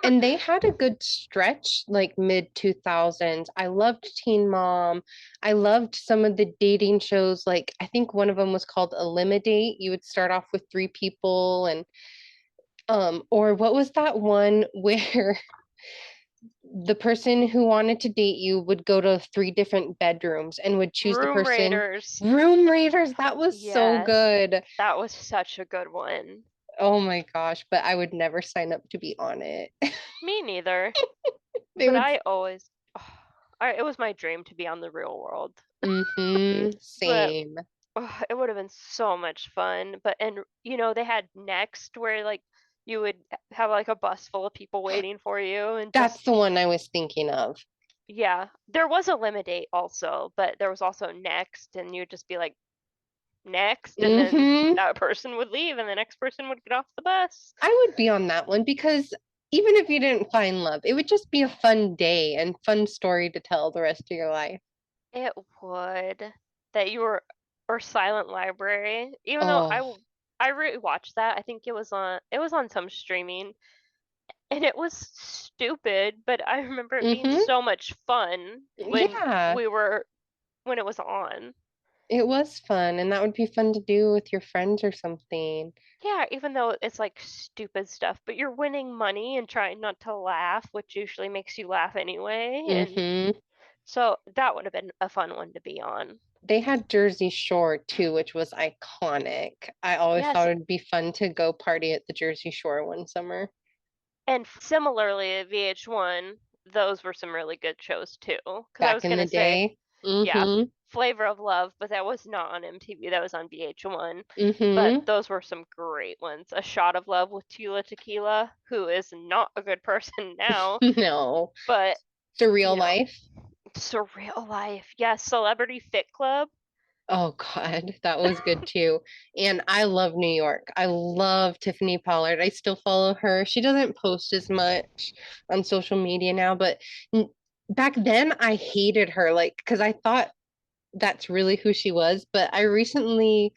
And they had a good stretch, like mid 2000s. I loved Teen Mom. I loved some of the dating shows. Like, I think one of them was called Eliminate. You would start off with three people and or what was that one where the person who wanted to date you would go to three different bedrooms and would choose the Room person. Raiders. Room Raiders, that was so Yes, good. that was such a good one. Oh my gosh, but I would never sign up to be on it. Me neither. They But would, I always, it was my dream to be on the real world. mm-hmm, But same. it would have been so much fun. And they had Next where like you would have like a bus full of people waiting for you and That's just the one I was thinking of. yeah. There was a Eliminate also, but there was also Next and you'd just be like next and then Mm-hmm. that person would leave and the next person would get off the bus. I would be on that one because even if you didn't find love, it would just be a fun day and fun story to tell the rest of your life. It would that you were or Silent Library, even though Oh, I rewatched that. I think it was on some streaming and it was stupid, but I remember it being Mm-hmm. so much fun Yeah, when it was on. it was fun, and that would be fun to do with your friends or something. Yeah, even though it's like stupid stuff, but you're winning money and trying not to laugh, which usually makes you laugh anyway. And Mm-hmm. so that would have been a fun one to be on. They had Jersey Shore too, which was iconic. I always Yes, thought it'd be fun to go party at the Jersey Shore one summer. and similarly at VH1, those were some really good shows too. Because I Back was in the gonna say, day. yeah, Mm-hmm. Flavor of Love, but that was not on MTV, that was on VH1. But Mm-hmm. those were some great ones. A Shot of Love with Tila Tequila, who is not a good person now, No. but Surreal you know, life. surreal life. Yes, Celebrity Fit Club. Oh God, that was good too. And I love New York. I love Tiffany Pollard. I still follow her. She doesn't post as much on social media now, but n- back then I hated her, like, because I thought that's really who she was. But I recently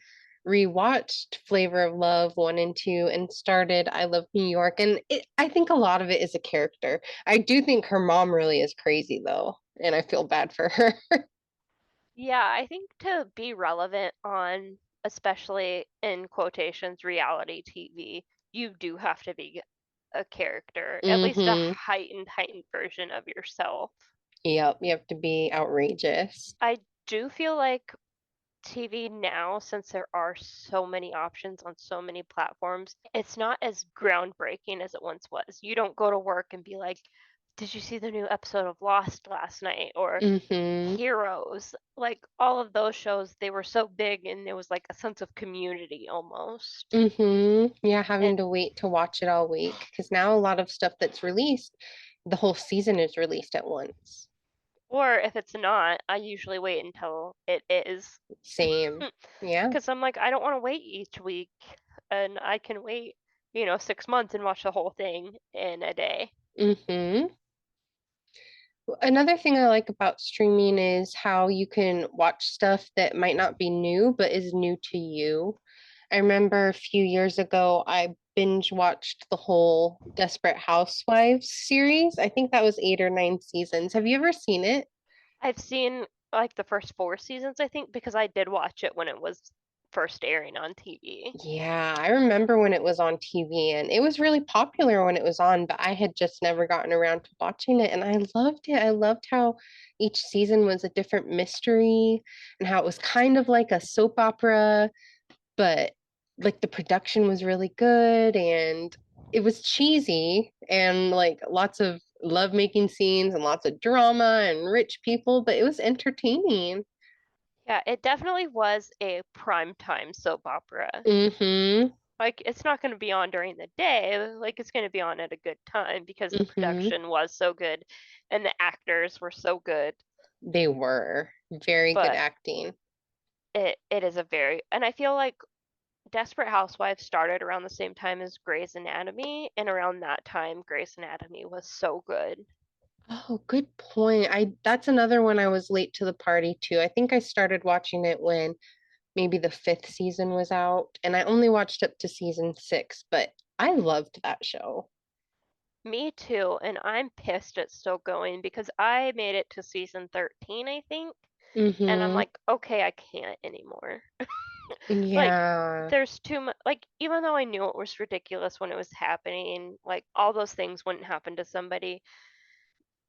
rewatched Flavor of Love 1 and 2 and started I Love New York. And I think a lot of it is a character. I do think her mom really is crazy though, and I feel bad for her. Yeah, I think to be relevant on, especially in quotations, reality TV, you do have to be a character, at least a Mm-hmm. heightened version of yourself. Yep, you have to be outrageous. I do feel like TV now, since there are so many options on so many platforms, it's not as groundbreaking as it once was. You don't go to work and be like, did you see the new episode of Lost last night? Or Mm-hmm. Heroes. Like all of those shows, they were so big and there was like a sense of community almost. Mm-hmm. Yeah, And having to wait to watch it all week because now a lot of stuff that's released, the whole season is released at once. or if it's not, I usually wait until it is. Same. Yeah. Because I'm like, I don't want to wait each week and I can wait, 6 months and watch the whole thing in a day. Mm-hmm. Another thing I like about streaming is how you can watch stuff that might not be new, but is new to you. I remember a few years ago, I binge watched the whole Desperate Housewives series. I think that was 8 or 9 seasons. Have you ever seen it? I've seen like the first 4 seasons, I think, because I did watch it when it was first airing on TV. Yeah, I remember when it was on TV and it was really popular when it was on, but I had just never gotten around to watching it and I loved it. I loved how each season was a different mystery and how it was kind of like a soap opera, but like the production was really good and it was cheesy and like lots of love-making scenes and lots of drama and rich people, but it was entertaining. Yeah, it definitely was a primetime soap opera. Mm-hmm. Like it's not going to be on during the day, like it's going to be on at a good time because the Mm-hmm. production was so good and the actors were so good. They were very good But acting. it is a very, and I feel like Desperate Housewives started around the same time as Grey's Anatomy, and around that time Grey's Anatomy was so good. Oh, good point. I That's another one I was late to the party too. I think I started watching it when maybe the fifth season was out, and I only watched up to season 6, but I loved that show. Me too, and I'm pissed it's still going because I made it to season 13, I think, and I'm Mm-hmm. like, okay, I can't anymore. Like, Yeah. there's too much, like, even though I knew it was ridiculous when it was happening, like, all those things wouldn't happen to somebody,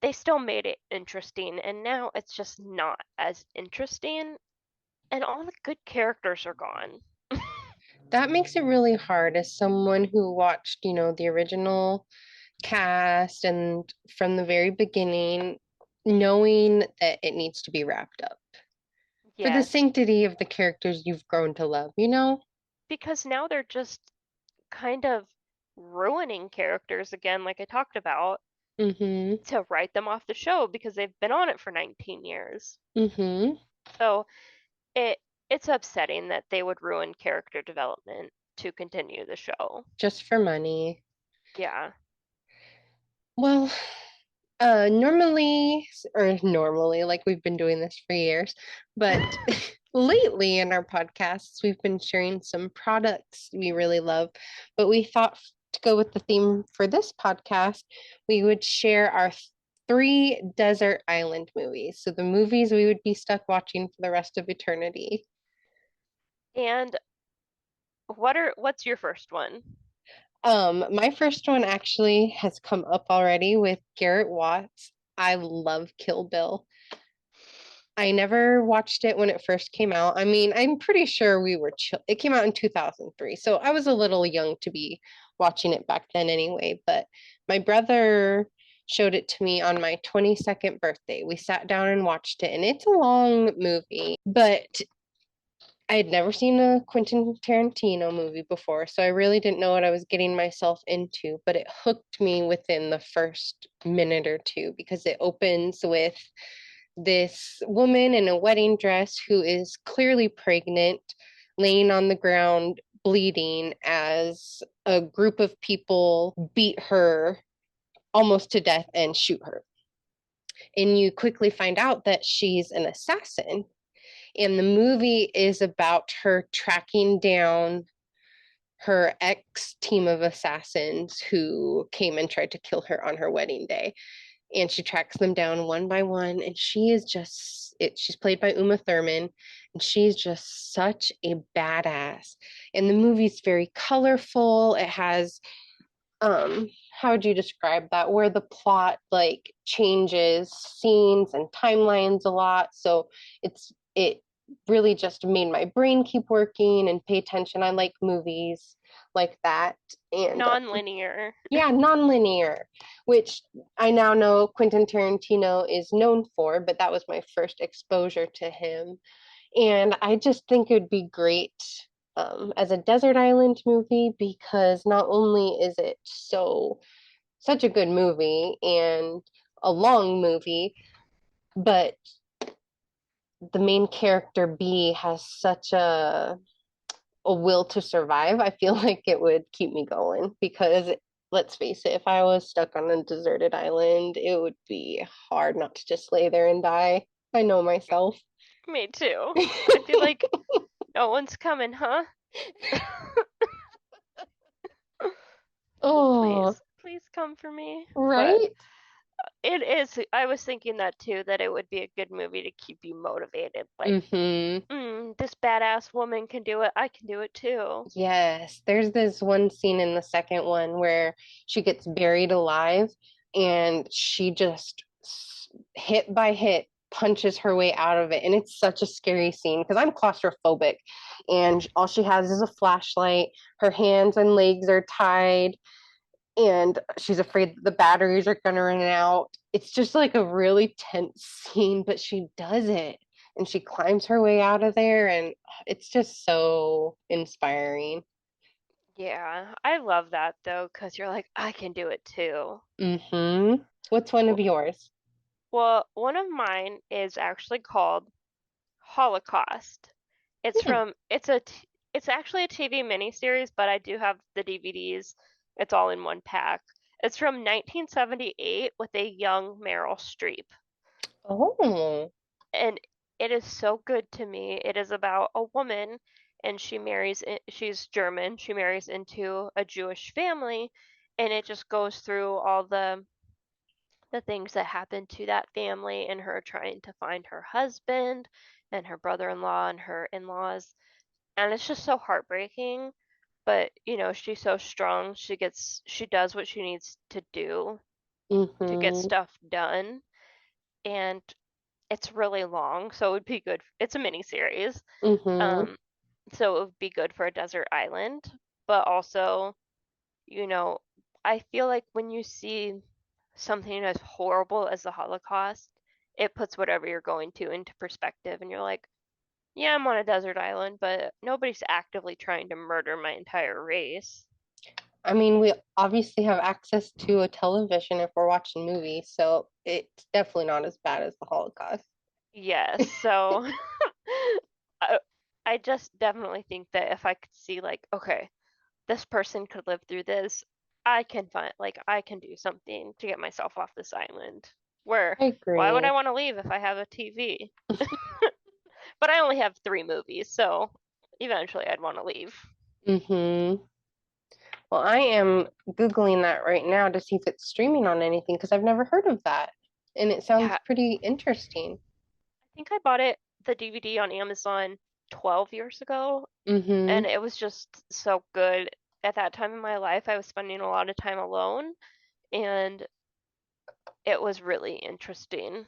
they still made it interesting, and now it's just not as interesting, and all the good characters are gone. That makes it really hard as someone who watched, the original cast and from the very beginning, knowing that it needs to be wrapped up for the Yes, sanctity of the characters you've grown to love? because now they're just kind of ruining characters again, like I talked about, Mm-hmm. to write them off the show because they've been on it for 19 years. Mm-hmm. So it it's upsetting that they would ruin character development to continue the show. Just for money. Yeah. Well, normally, or normally, like we've been doing this for years, but lately in our podcasts, we've been sharing some products we really love, but we thought to go with the theme for this podcast, we would share our three desert island movies. So the movies we would be stuck watching for the rest of eternity. And what's your first one? My first one actually has come up already with Garrett Watts. I love Kill Bill. I never watched it when it first came out. I mean, I'm pretty sure we were it came out in 2003. So I was a little young to be watching it back then anyway, but my brother showed it to me on my 22nd birthday. We sat down and watched it, and it's a long movie, but I had never seen a Quentin Tarantino movie before, so I really didn't know what I was getting myself into, but it hooked me within the first minute or two because it opens with this woman in a wedding dress who is clearly pregnant, laying on the ground, bleeding as a group of people beat her almost to death and shoot her. And you quickly find out that she's an assassin. And the movie is about her tracking down her ex team of assassins who came and tried to kill her on her wedding day. And she tracks them down one by one, and she is just she's played by Uma Thurman, and she's just such a badass. And the movie's very colorful. It has how would you describe that, where the plot like changes scenes and timelines a lot, so it really just made my brain keep working and pay attention. I like movies like that. And Non-linear. yeah, non-linear, which I now know Quentin Tarantino is known for, but that was my first exposure to him. And I just think it would be great as a desert island movie because not only is it such a good movie and a long movie, but the main character B has such a will to survive. I feel like it would keep me going because let's face it, if I was stuck on a deserted island, it would be hard not to just lay there and die. I know myself. Me too. I'd be like, no one's coming, huh? Oh, Please come for me. But right? it is, I was thinking that too, that it would be a good movie to keep you motivated. Like, Mm-hmm. this badass woman can do it. I can do it too. Yes, there's this one scene in the second one where she gets buried alive and she just hit by hit punches her way out of it. And it's such a scary scene because I'm claustrophobic and all she has is a flashlight. Her hands and legs are tied and she's afraid that the batteries are going to run out. It's just like a really tense scene, but she does it and she climbs her way out of there, and it's just so inspiring. Yeah, I love that though, because you're like, I can do it too. Mm-hmm. What's one of Well, yours? well, one of mine is actually called Holocaust. Hmm. It's actually a TV miniseries, but I do have the DVDs. It's all in one pack. It's from 1978 with a young Meryl Streep. Oh. And it is so good to me. It is about a woman and she's German. She marries into a Jewish family and it just goes through all the things that happened to that family and her trying to find her husband and her brother-in-law and her in-laws. And it's just so heartbreaking, but she's so strong. She does what she needs to do to get Mm-hmm. stuff done. And it's really long, so it would be good. It's a mini series. Mm-hmm. Um, so it would be good for a desert island, but also, you know, I feel like when you see something as horrible as the Holocaust, it puts whatever you're going to into perspective, and you're like, yeah, I'm on a desert island, but nobody's actively trying to murder my entire race. I mean, we obviously have access to a television if we're watching movies, so it's definitely not as bad as the Holocaust. Yes, so I, I just definitely think that if I could see, like, okay, this person could live through this, I can do something to get myself off this island. Where, I why would I agree. want to leave if I have a TV? but I only have 3 movies, so eventually I'd want to leave. Mm-hmm. Well, I am Googling that right now to see if it's streaming on anything because I've never heard of that. And it sounds Yeah, pretty interesting. I think I bought the DVD on Amazon 12 years ago, Mm-hmm. and it was just so good. At that time in my life, I was spending a lot of time alone, and it was really interesting.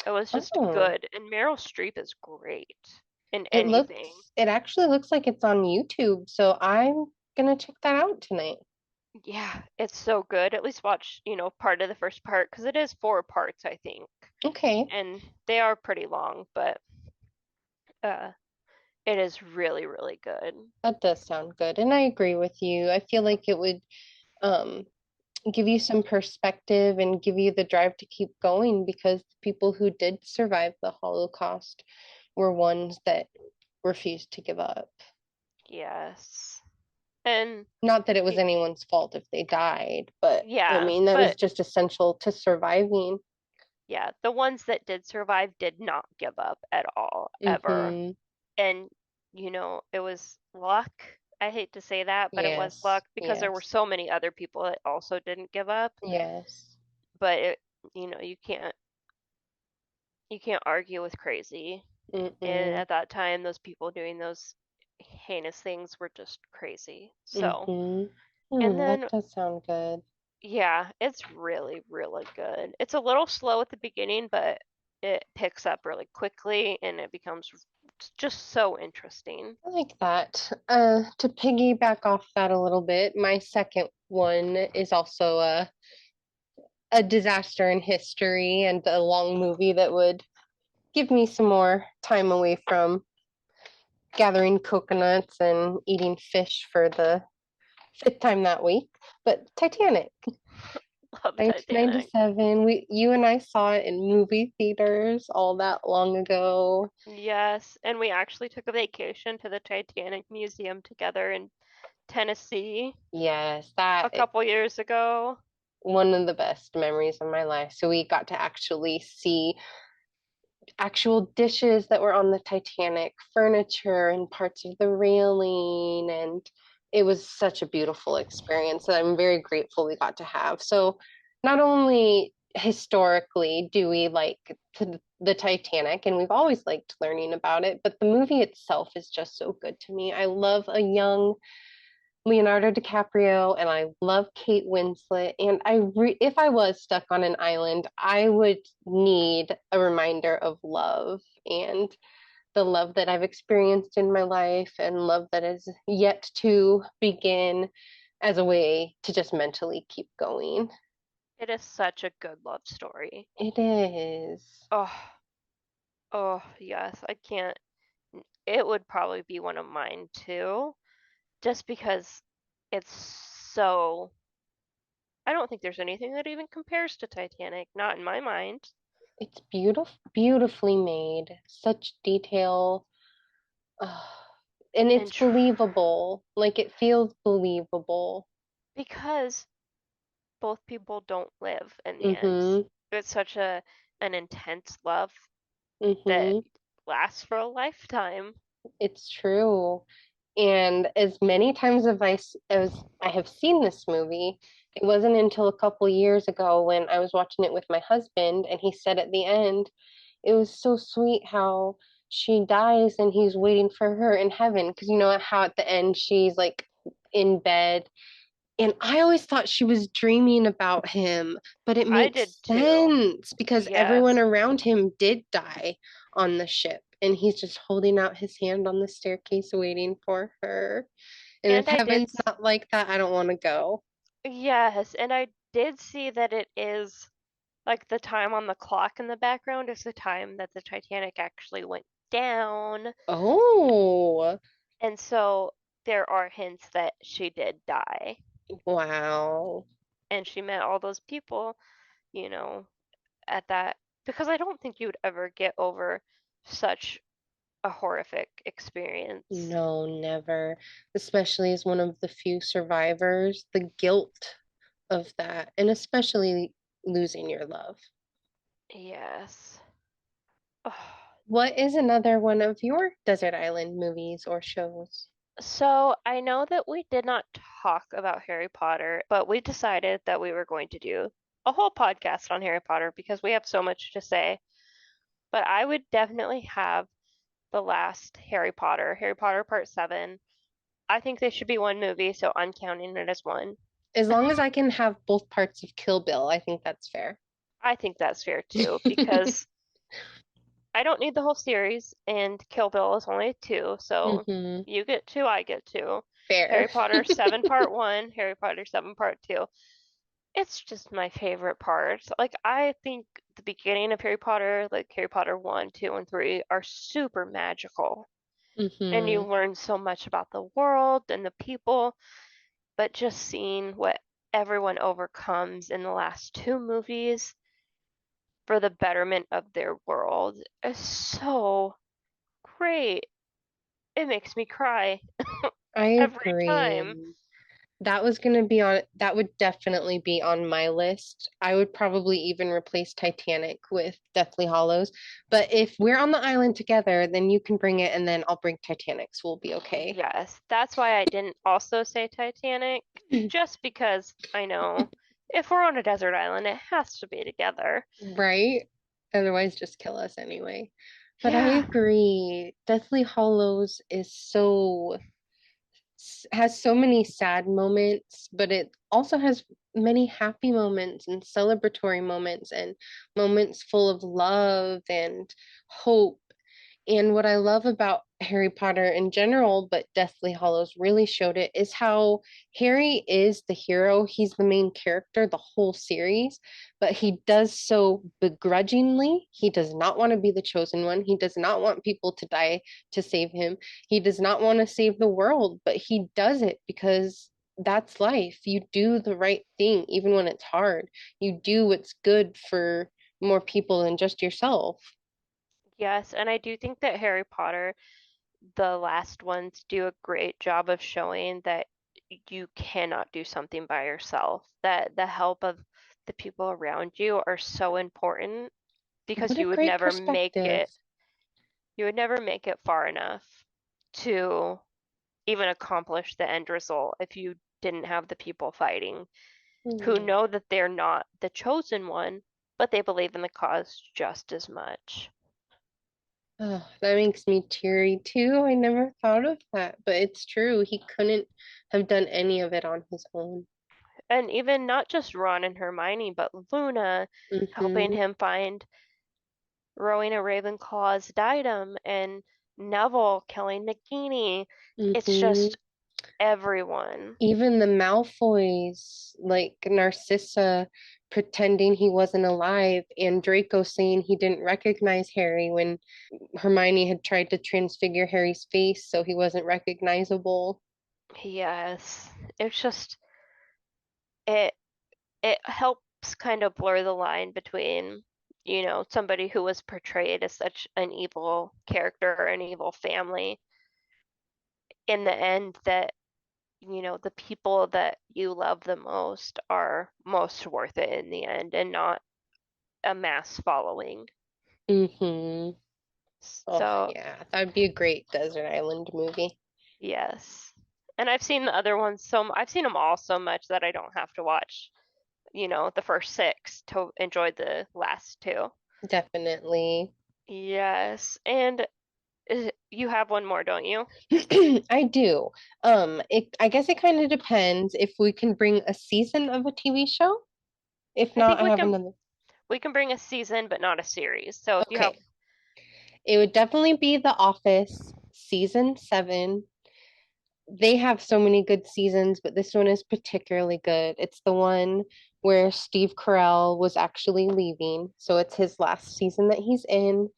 It was just Oh, good, and Meryl Streep is great in it anything. it actually looks like it's on YouTube, so I'm gonna check that out tonight. Yeah, it's so good. At least watch, part of the first part because it is 4 parts, I think, Okay, and they are pretty long, but uh, it is really, really good. that does sound good. And I agree with you. I feel like it would um give you some perspective and give you the drive to keep going because the people who did survive the Holocaust were ones that refused to give up. Yes. And Not that it was y- anyone's fault if they died, but I yeah, mean, that was but just essential to surviving. yeah, the ones that did survive did not give up at all, ever. Mm-hmm. And, it was luck. I hate to say that, but it was Yes, luck because there were yes, so many other people that also didn't give up. yes. But you can't argue with crazy. And Mm-mm. at that time, those people doing those heinous things were just crazy. So, Mm-hmm. and Hmm, that then does sound good. yeah, it's really, really good. It's a little slow at the beginning, but it picks up really quickly and it becomes just so interesting. I like that. To piggyback off that a little bit, my second one is also a disaster in history and a long movie that would give me some more time away from gathering coconuts and eating fish for the fifth time that week. But Titanic, Love Titanic. 1997. You and I saw it in movie theaters all that long ago. Yes, and we actually took a vacation to the Titanic Museum together in Tennessee Yes, a couple years ago. one of the best memories of my life. So we got to actually see actual dishes that were on the Titanic, furniture and parts of the railing, and it was such a beautiful experience that I'm very grateful we got to have. So not only historically do we like the Titanic, and we've always liked learning about it, but the movie itself is just so good to me. I love a young Leonardo DiCaprio and I love Kate Winslet. And if I was stuck on an island, I would need a reminder of love and the love that I've experienced in my life and love that is yet to begin as a way to just mentally keep going. It is such a good love story. It is. Oh, oh, yes, I can't. It would probably be one of mine too, just because it's so. I don't think there's anything that even compares to Titanic, not in my mind. It's beautifully made, such detail. Uh, and it's And believable. Like it feels believable. because both people don't live in the end. Mm-hmm. It's such an intense love that Mm-hmm. lasts for a lifetime. It's true. And as many times as I have seen this movie, it wasn't until a couple years ago when I was watching it with my husband, and he said at the end, it was so sweet how she dies and he's waiting for her in heaven. Because you know how at the end she's like in bed and I always thought she was dreaming about him, but it I did makes too. sense because everyone Yes. around him did die on the ship, and he's just holding out his hand on the staircase waiting for her. And if And I did, heaven's not like that, I don't want to go. yes, and I did see that it is like the time on the clock in the background is the time that the Titanic actually went down. Oh, And so there are hints that she did die. wow. And she met all those people, you know, at that, because I don't think you'd ever get over such a horrific experience. No, never. Especially as one of the few survivors, the guilt of that, and especially losing your love. Yes. Oh, What is another one of your desert island movies or shows? So I know that we did not talk about Harry Potter, but we decided that we were going to do a whole podcast on Harry Potter because we have so much to say. But I would definitely have the last Harry Potter, Harry Potter Part 7. I think they should be one movie, so I'm counting it as one. As long as I can have both parts of Kill Bill, I think that's fair. I think that's fair too, because I don't need the whole series, and Kill Bill is only two, so Hmm. you get two, I get two. Fair. Harry Potter 7 Part 1, Harry Potter 7 Part 2. It's just my favorite part. Like, I think the beginning of Harry Potter, like Harry Potter 1, 2, and 3, are super magical. And you Hmm. learn so much about the world and the people, but just seeing what everyone overcomes in the last two movies for the betterment of their world is so great. It makes me cry I every time. agree. That would definitely be on my list. I would probably even replace Titanic with Deathly Hollows. But if we're on the island together, then you can bring it and then I'll bring Titanic, so we'll be okay. Yes, that's why I didn't also say Titanic, just because I know if we're on a desert island, it has to be together. Right? Otherwise, just kill us anyway. But I Yeah, agree. Deathly Hollows is has so many sad moments, but it also has many happy moments and celebratory moments and moments full of love and hope. And what I love about Harry Potter in general, but Deathly Hallows really showed it, is how Harry is the hero. He's the main character the whole series, but he does so begrudgingly. He does not want to be the chosen one. He does not want people to die to save him. He does not want to save the world, but he does it because that's life. You do the right thing, even when it's hard. You do what's good for more people than just yourself. yes, and I do think that Harry Potter, the last ones, do a great job of showing that you cannot do something by yourself, that the help of the people around you are so important because What a great perspective. you would never make it far enough to even accomplish the end result if you didn't have the people fighting who Hmm. know that they're not the chosen one, but they believe in the cause just as much. Oh, that makes me teary too. I never thought of that, but it's true. He couldn't have done any of it on his own. And even not just Ron and Hermione, but Luna helping Hmm. him find Rowena Ravenclaw's diadem and Neville killing Nagini. It's Hmm. just everyone. Even the Malfoys, like Narcissa pretending he wasn't alive, and Draco saying he didn't recognize Harry when Hermione had tried to transfigure Harry's face so he wasn't recognizable. Yes. It's just it it helps kind of blur the line between, somebody who was portrayed as such an evil character or an evil family in the end that, the people that you love the most are most worth it in the end and not a mass following. Hmm. Oh, So, yeah, that would be a great desert island movie. yes. And I've seen the other ones I've seen them all so much that I don't have to watch, the first six to enjoy the last two. Definitely. Yes. And you have one more, don't you? I do. I guess it kind of depends if we can bring a season of a TV show. If I not, think I have another. we can bring a season but not a series. So if you have Okay. It would definitely be The Office season 7. They have so many good seasons, but this one is particularly good. It's the one where Steve Carell was actually leaving. So it's his last season that he's in.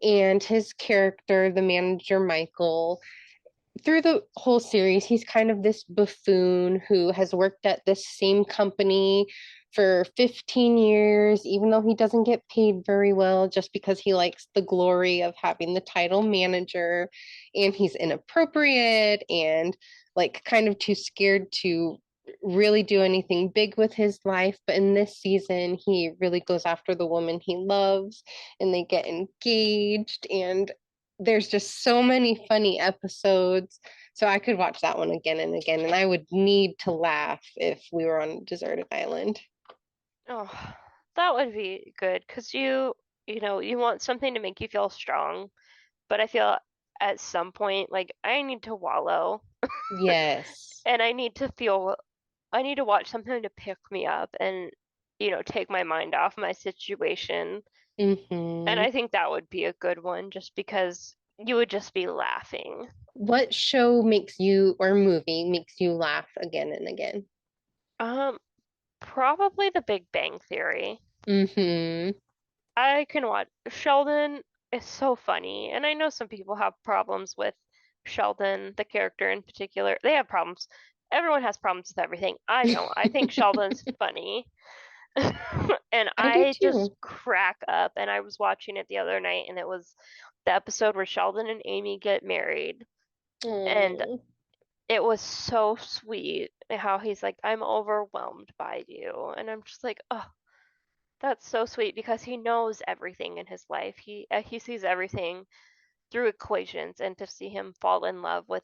And his character, the manager Michael, through the whole series, he's kind of this buffoon who has worked at this same company for 15 years, even though he doesn't get paid very well, just because he likes the glory of having the title manager. And he's inappropriate and like kind of too scared to really do anything big with his life, but in this season, he really goes after the woman he loves and they get engaged. And there's just so many funny episodes. So I could watch that one again and again, and I would need to laugh if we were on a deserted island. Oh, that would be good because you want something to make you feel strong, but I feel at some point like I need to wallow Yes. and I need to watch something to pick me up and take my mind off my situation. And Mm-hmm. I think that would be a good one just because you would just be laughing. What show makes you, or movie makes you laugh again and again? Um, Probably The Big Bang Theory. Mm-hmm. I can watch Sheldon is so funny, and I know some people have problems with Sheldon, the character in particular. They have problems. Everyone has problems with everything. I don't. I think Sheldon's funny. And I do I just too. crack up. And I was watching it the other night, and it was the episode where Sheldon and Amy get married. And Oh. it was so sweet how he's like, I'm overwhelmed by you. And I'm just like, oh, that's so sweet because he knows everything in his life. He sees everything through equations, and to see him fall in love with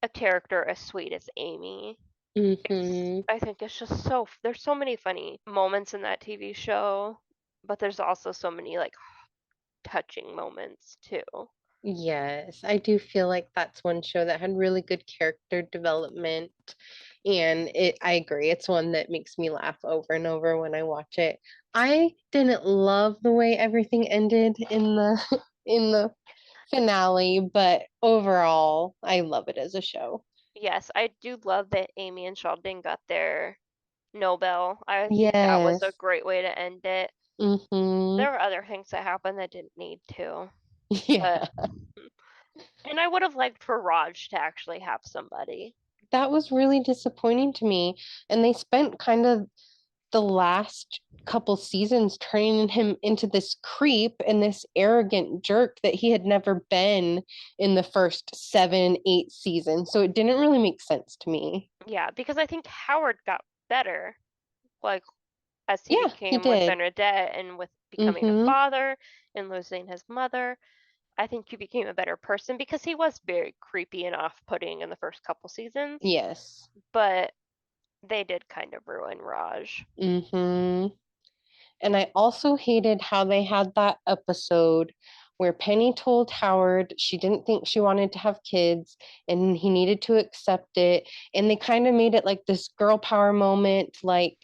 a character as sweet as Amy, Mm-hmm. I think it's just there's so many funny moments in that TV show, but there's also so many like touching moments too. Yes, I do feel like that's one show that had really good character development. And I agree, it's one that makes me laugh over and over when I watch it. I didn't love the way everything ended in the in the finale, but overall, I love it as a show. Yes, I do love that Amy and Sheldon got their Nobel. I think that was a Yes. great way to end it. Mm-hmm. There were other things that happened that didn't need to, but Yeah. and I would have liked for Raj to actually have somebody. That was really disappointing to me. And they spent kind of the last couple seasons turning him into this creep and this arrogant jerk that he had never been in the first 7, 8 seasons. So it didn't really make sense to me. Yeah, because I think Howard got better, like as he Yeah, he became with did. Bernadette and with becoming a Mm-hmm. father and losing his mother. I think he became a better person because he was very creepy and off-putting in the first couple seasons, Yes. but they did kind of ruin Raj. Mm-hmm. And I also hated how they had that episode where Penny told Howard she didn't think she wanted to have kids and he needed to accept it. And they kind of made it like this girl power moment, like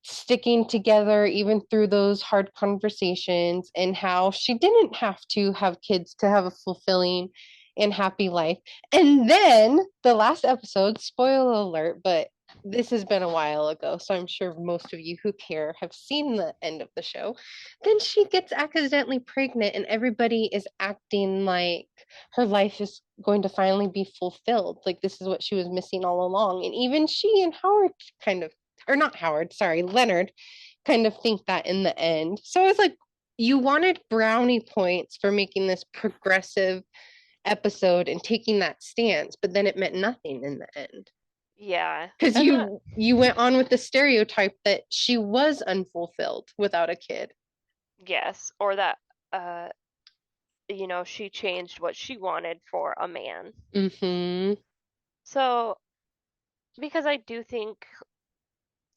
sticking together even through those hard conversations, and how she didn't have to have kids to have a fulfilling and happy life. And then the last episode, spoiler alert, but this has been a while ago, so I'm sure most of you who care have seen the end of the show. Then she gets accidentally pregnant, and everybody is acting like her life is going to finally be fulfilled. Like this is what she was missing all along. And even she and Howard kind of, or not Howard, sorry, Leonard, kind of think that in the end. So I was like, you wanted brownie points for making this progressive episode and taking that stance, but then it meant nothing in the end. Yeah, Because and you went on with the stereotype that she was unfulfilled without a kid. yes, or that uh she changed what she wanted for a man. Mm-hmm. So, because I do think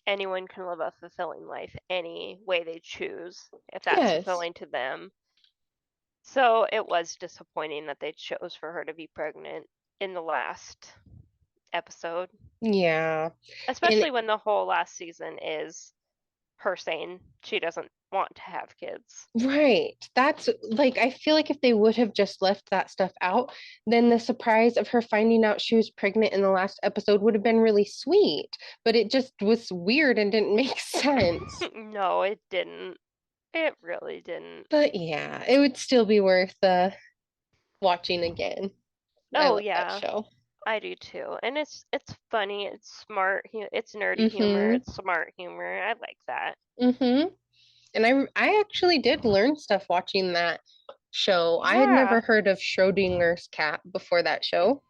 anyone can live a fulfilling life any way they choose, if that's Yes. fulfilling to them. So it was disappointing that they chose for her to be pregnant in the last episode, Yeah. And especially when the whole last season is her saying she doesn't want to have kids. right. That's like, I feel like if they would have just left that stuff out, then the surprise of her finding out she was pregnant in the last episode would have been really sweet. But it just was weird and didn't make sense. No, it didn't. It really didn't. But yeah, it would still be worth watching again. I Oh love that yeah, show. I do too. And it's funny, it's smart, it's nerdy humor, Mm-hmm. it's smart humor. I like that. Mm-hmm. And I actually did learn stuff watching that show. I had never Yeah. heard of Schrodinger's cat before that show.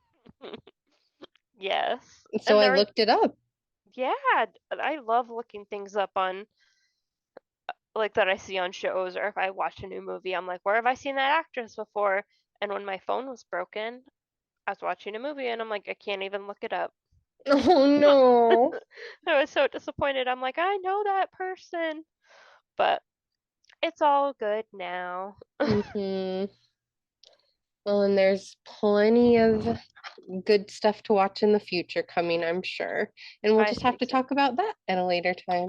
Yes. So And I there, looked it up. yeah, I love looking things up on like that I see on shows, or if I watch a new movie, I'm like, where have I seen that actress before? And when my phone was broken, I was watching a movie and I'm like, I can't even look it up. Oh no. I was so disappointed. I'm like, I know that person, but it's all good now. Hmm. Well, and there's plenty of good stuff to watch in the future coming, I'm sure. And we'll I just have think to so. talk about that at a later time.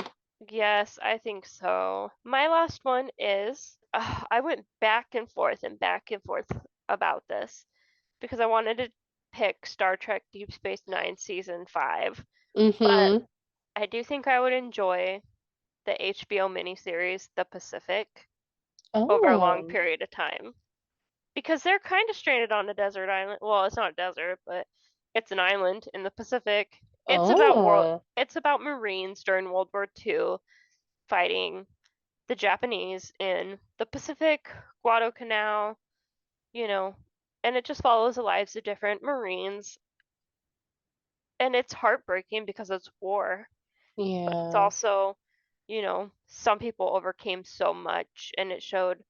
Yes, I think so. My last one is I went back and forth about this because I wanted to pick Star Trek Deep Space Nine Season 5, but Mm-hmm. I do think I would enjoy the HBO miniseries The Pacific over a long Oh. period of time because they're kind of stranded on a desert island. Well, it's not a desert, but it's an island in the Pacific. Oh. It's about Marines during World War II fighting the Japanese in the Pacific, Guadalcanal, you know, and it just follows the lives of different Marines. And it's heartbreaking because it's war, but it's Yeah. also, some people overcame so much and it showed,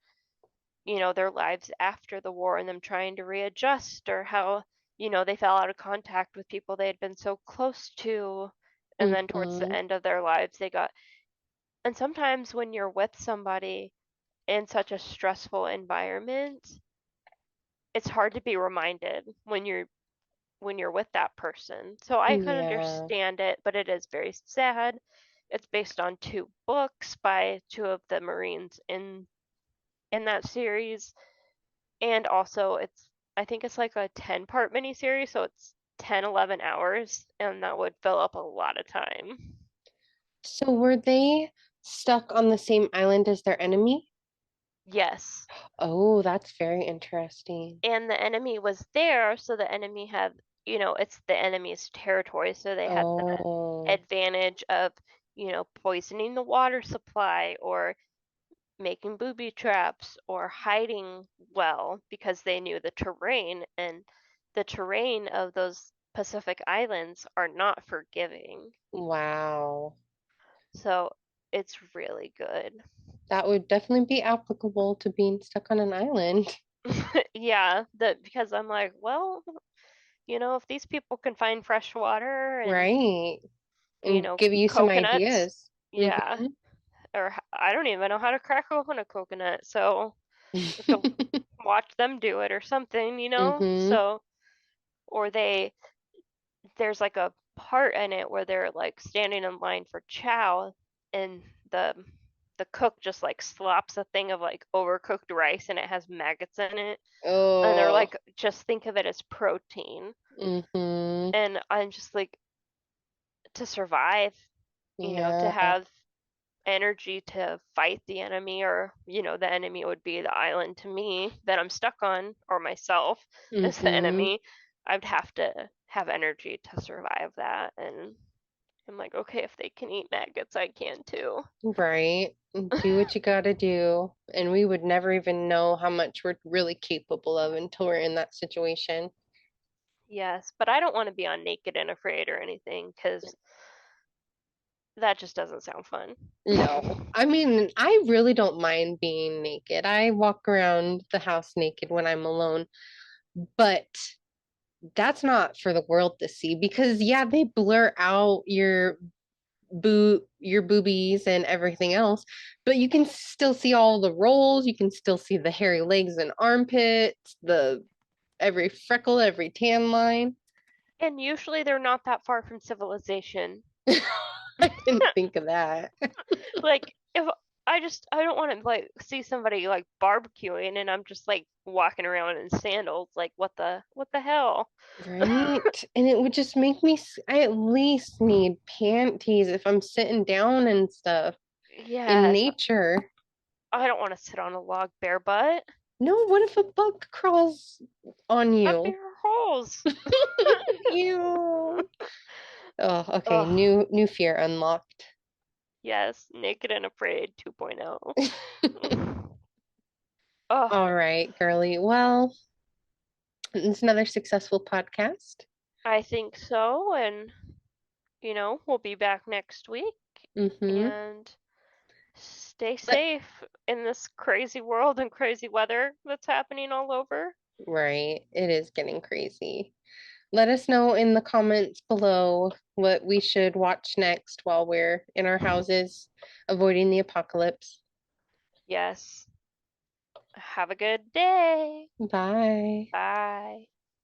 their lives after the war and them trying to readjust or how, they fell out of contact with people they had been so close to. And then towards the Mm-hmm. end of their lives, and sometimes when you're with somebody in such a stressful environment, it's hard to be reminded when you're with that person. So I can Yeah. understand it, but it is very sad. It's based on two books by two of the Marines in that series, and also I think it's like a 10-part miniseries, so it's 10, 11 hours, and that would fill up a lot of time. So were they stuck on the same island as their enemy? Yes. Oh, that's very interesting. And the enemy was there, so the enemy had, it's the enemy's territory, so they had the Oh. advantage of, poisoning the water supply or making booby traps or hiding well because they knew the terrain, and the terrain of those Pacific Islands are not forgiving. Wow. So it's really good. That would definitely be applicable to being stuck on an island. Yeah, because I'm like, well, if these people can find fresh water and, Right. And give you some coconuts, ideas. yeah, or I don't even know how to crack open a coconut, so I could watch them do it or something, Mm-hmm. So, or there's like a part in it where they're like standing in line for chow, and the the cook just like slops a thing of like overcooked rice and it has maggots in it, and they're Oh. like, just think of it as protein. Mm-hmm. And I'm just like, to survive, to Yeah. have energy to fight the enemy, or the enemy would be the island to me that I'm stuck on, or myself as the Mm-hmm. enemy. I'd have to have energy to survive that, and I'm like, okay, if they can eat maggots, I can too. Right. Do what you gotta do. And we would never even know how much we're really capable of until we're in that situation. Yes, but I don't want to be on Naked and Afraid or anything because that just doesn't sound fun. No. I mean, I really don't mind being naked. I walk around the house naked when I'm alone, but that's not for the world to see because yeah, they blur out your boobies and everything else, but you can still see all the rolls, you can still see the hairy legs and armpits, the every freckle, every tan line. And usually they're not that far from civilization. I didn't think of that. Like, if I don't want to like see somebody like barbecuing and I'm just like walking around in sandals. Like, what the hell? Right? And it would just make me, I at least need panties if I'm sitting down and stuff in Yes, nature. I don't want to sit on a log bare butt. No, what if a bug crawls on Up you? your holes. Ew. Oh, okay. Ugh. New fear unlocked. Yes, Naked and Afraid 2.0. Ugh. All right, girly. Well, it's another successful podcast. I think so, and we'll be back next week Mm-hmm. and stay But safe in this crazy world and crazy weather that's happening all over. right, it is getting crazy. Let us know in the comments below what we should watch next while we're in our houses, avoiding the apocalypse. Yes. Have a good day. Bye. Bye.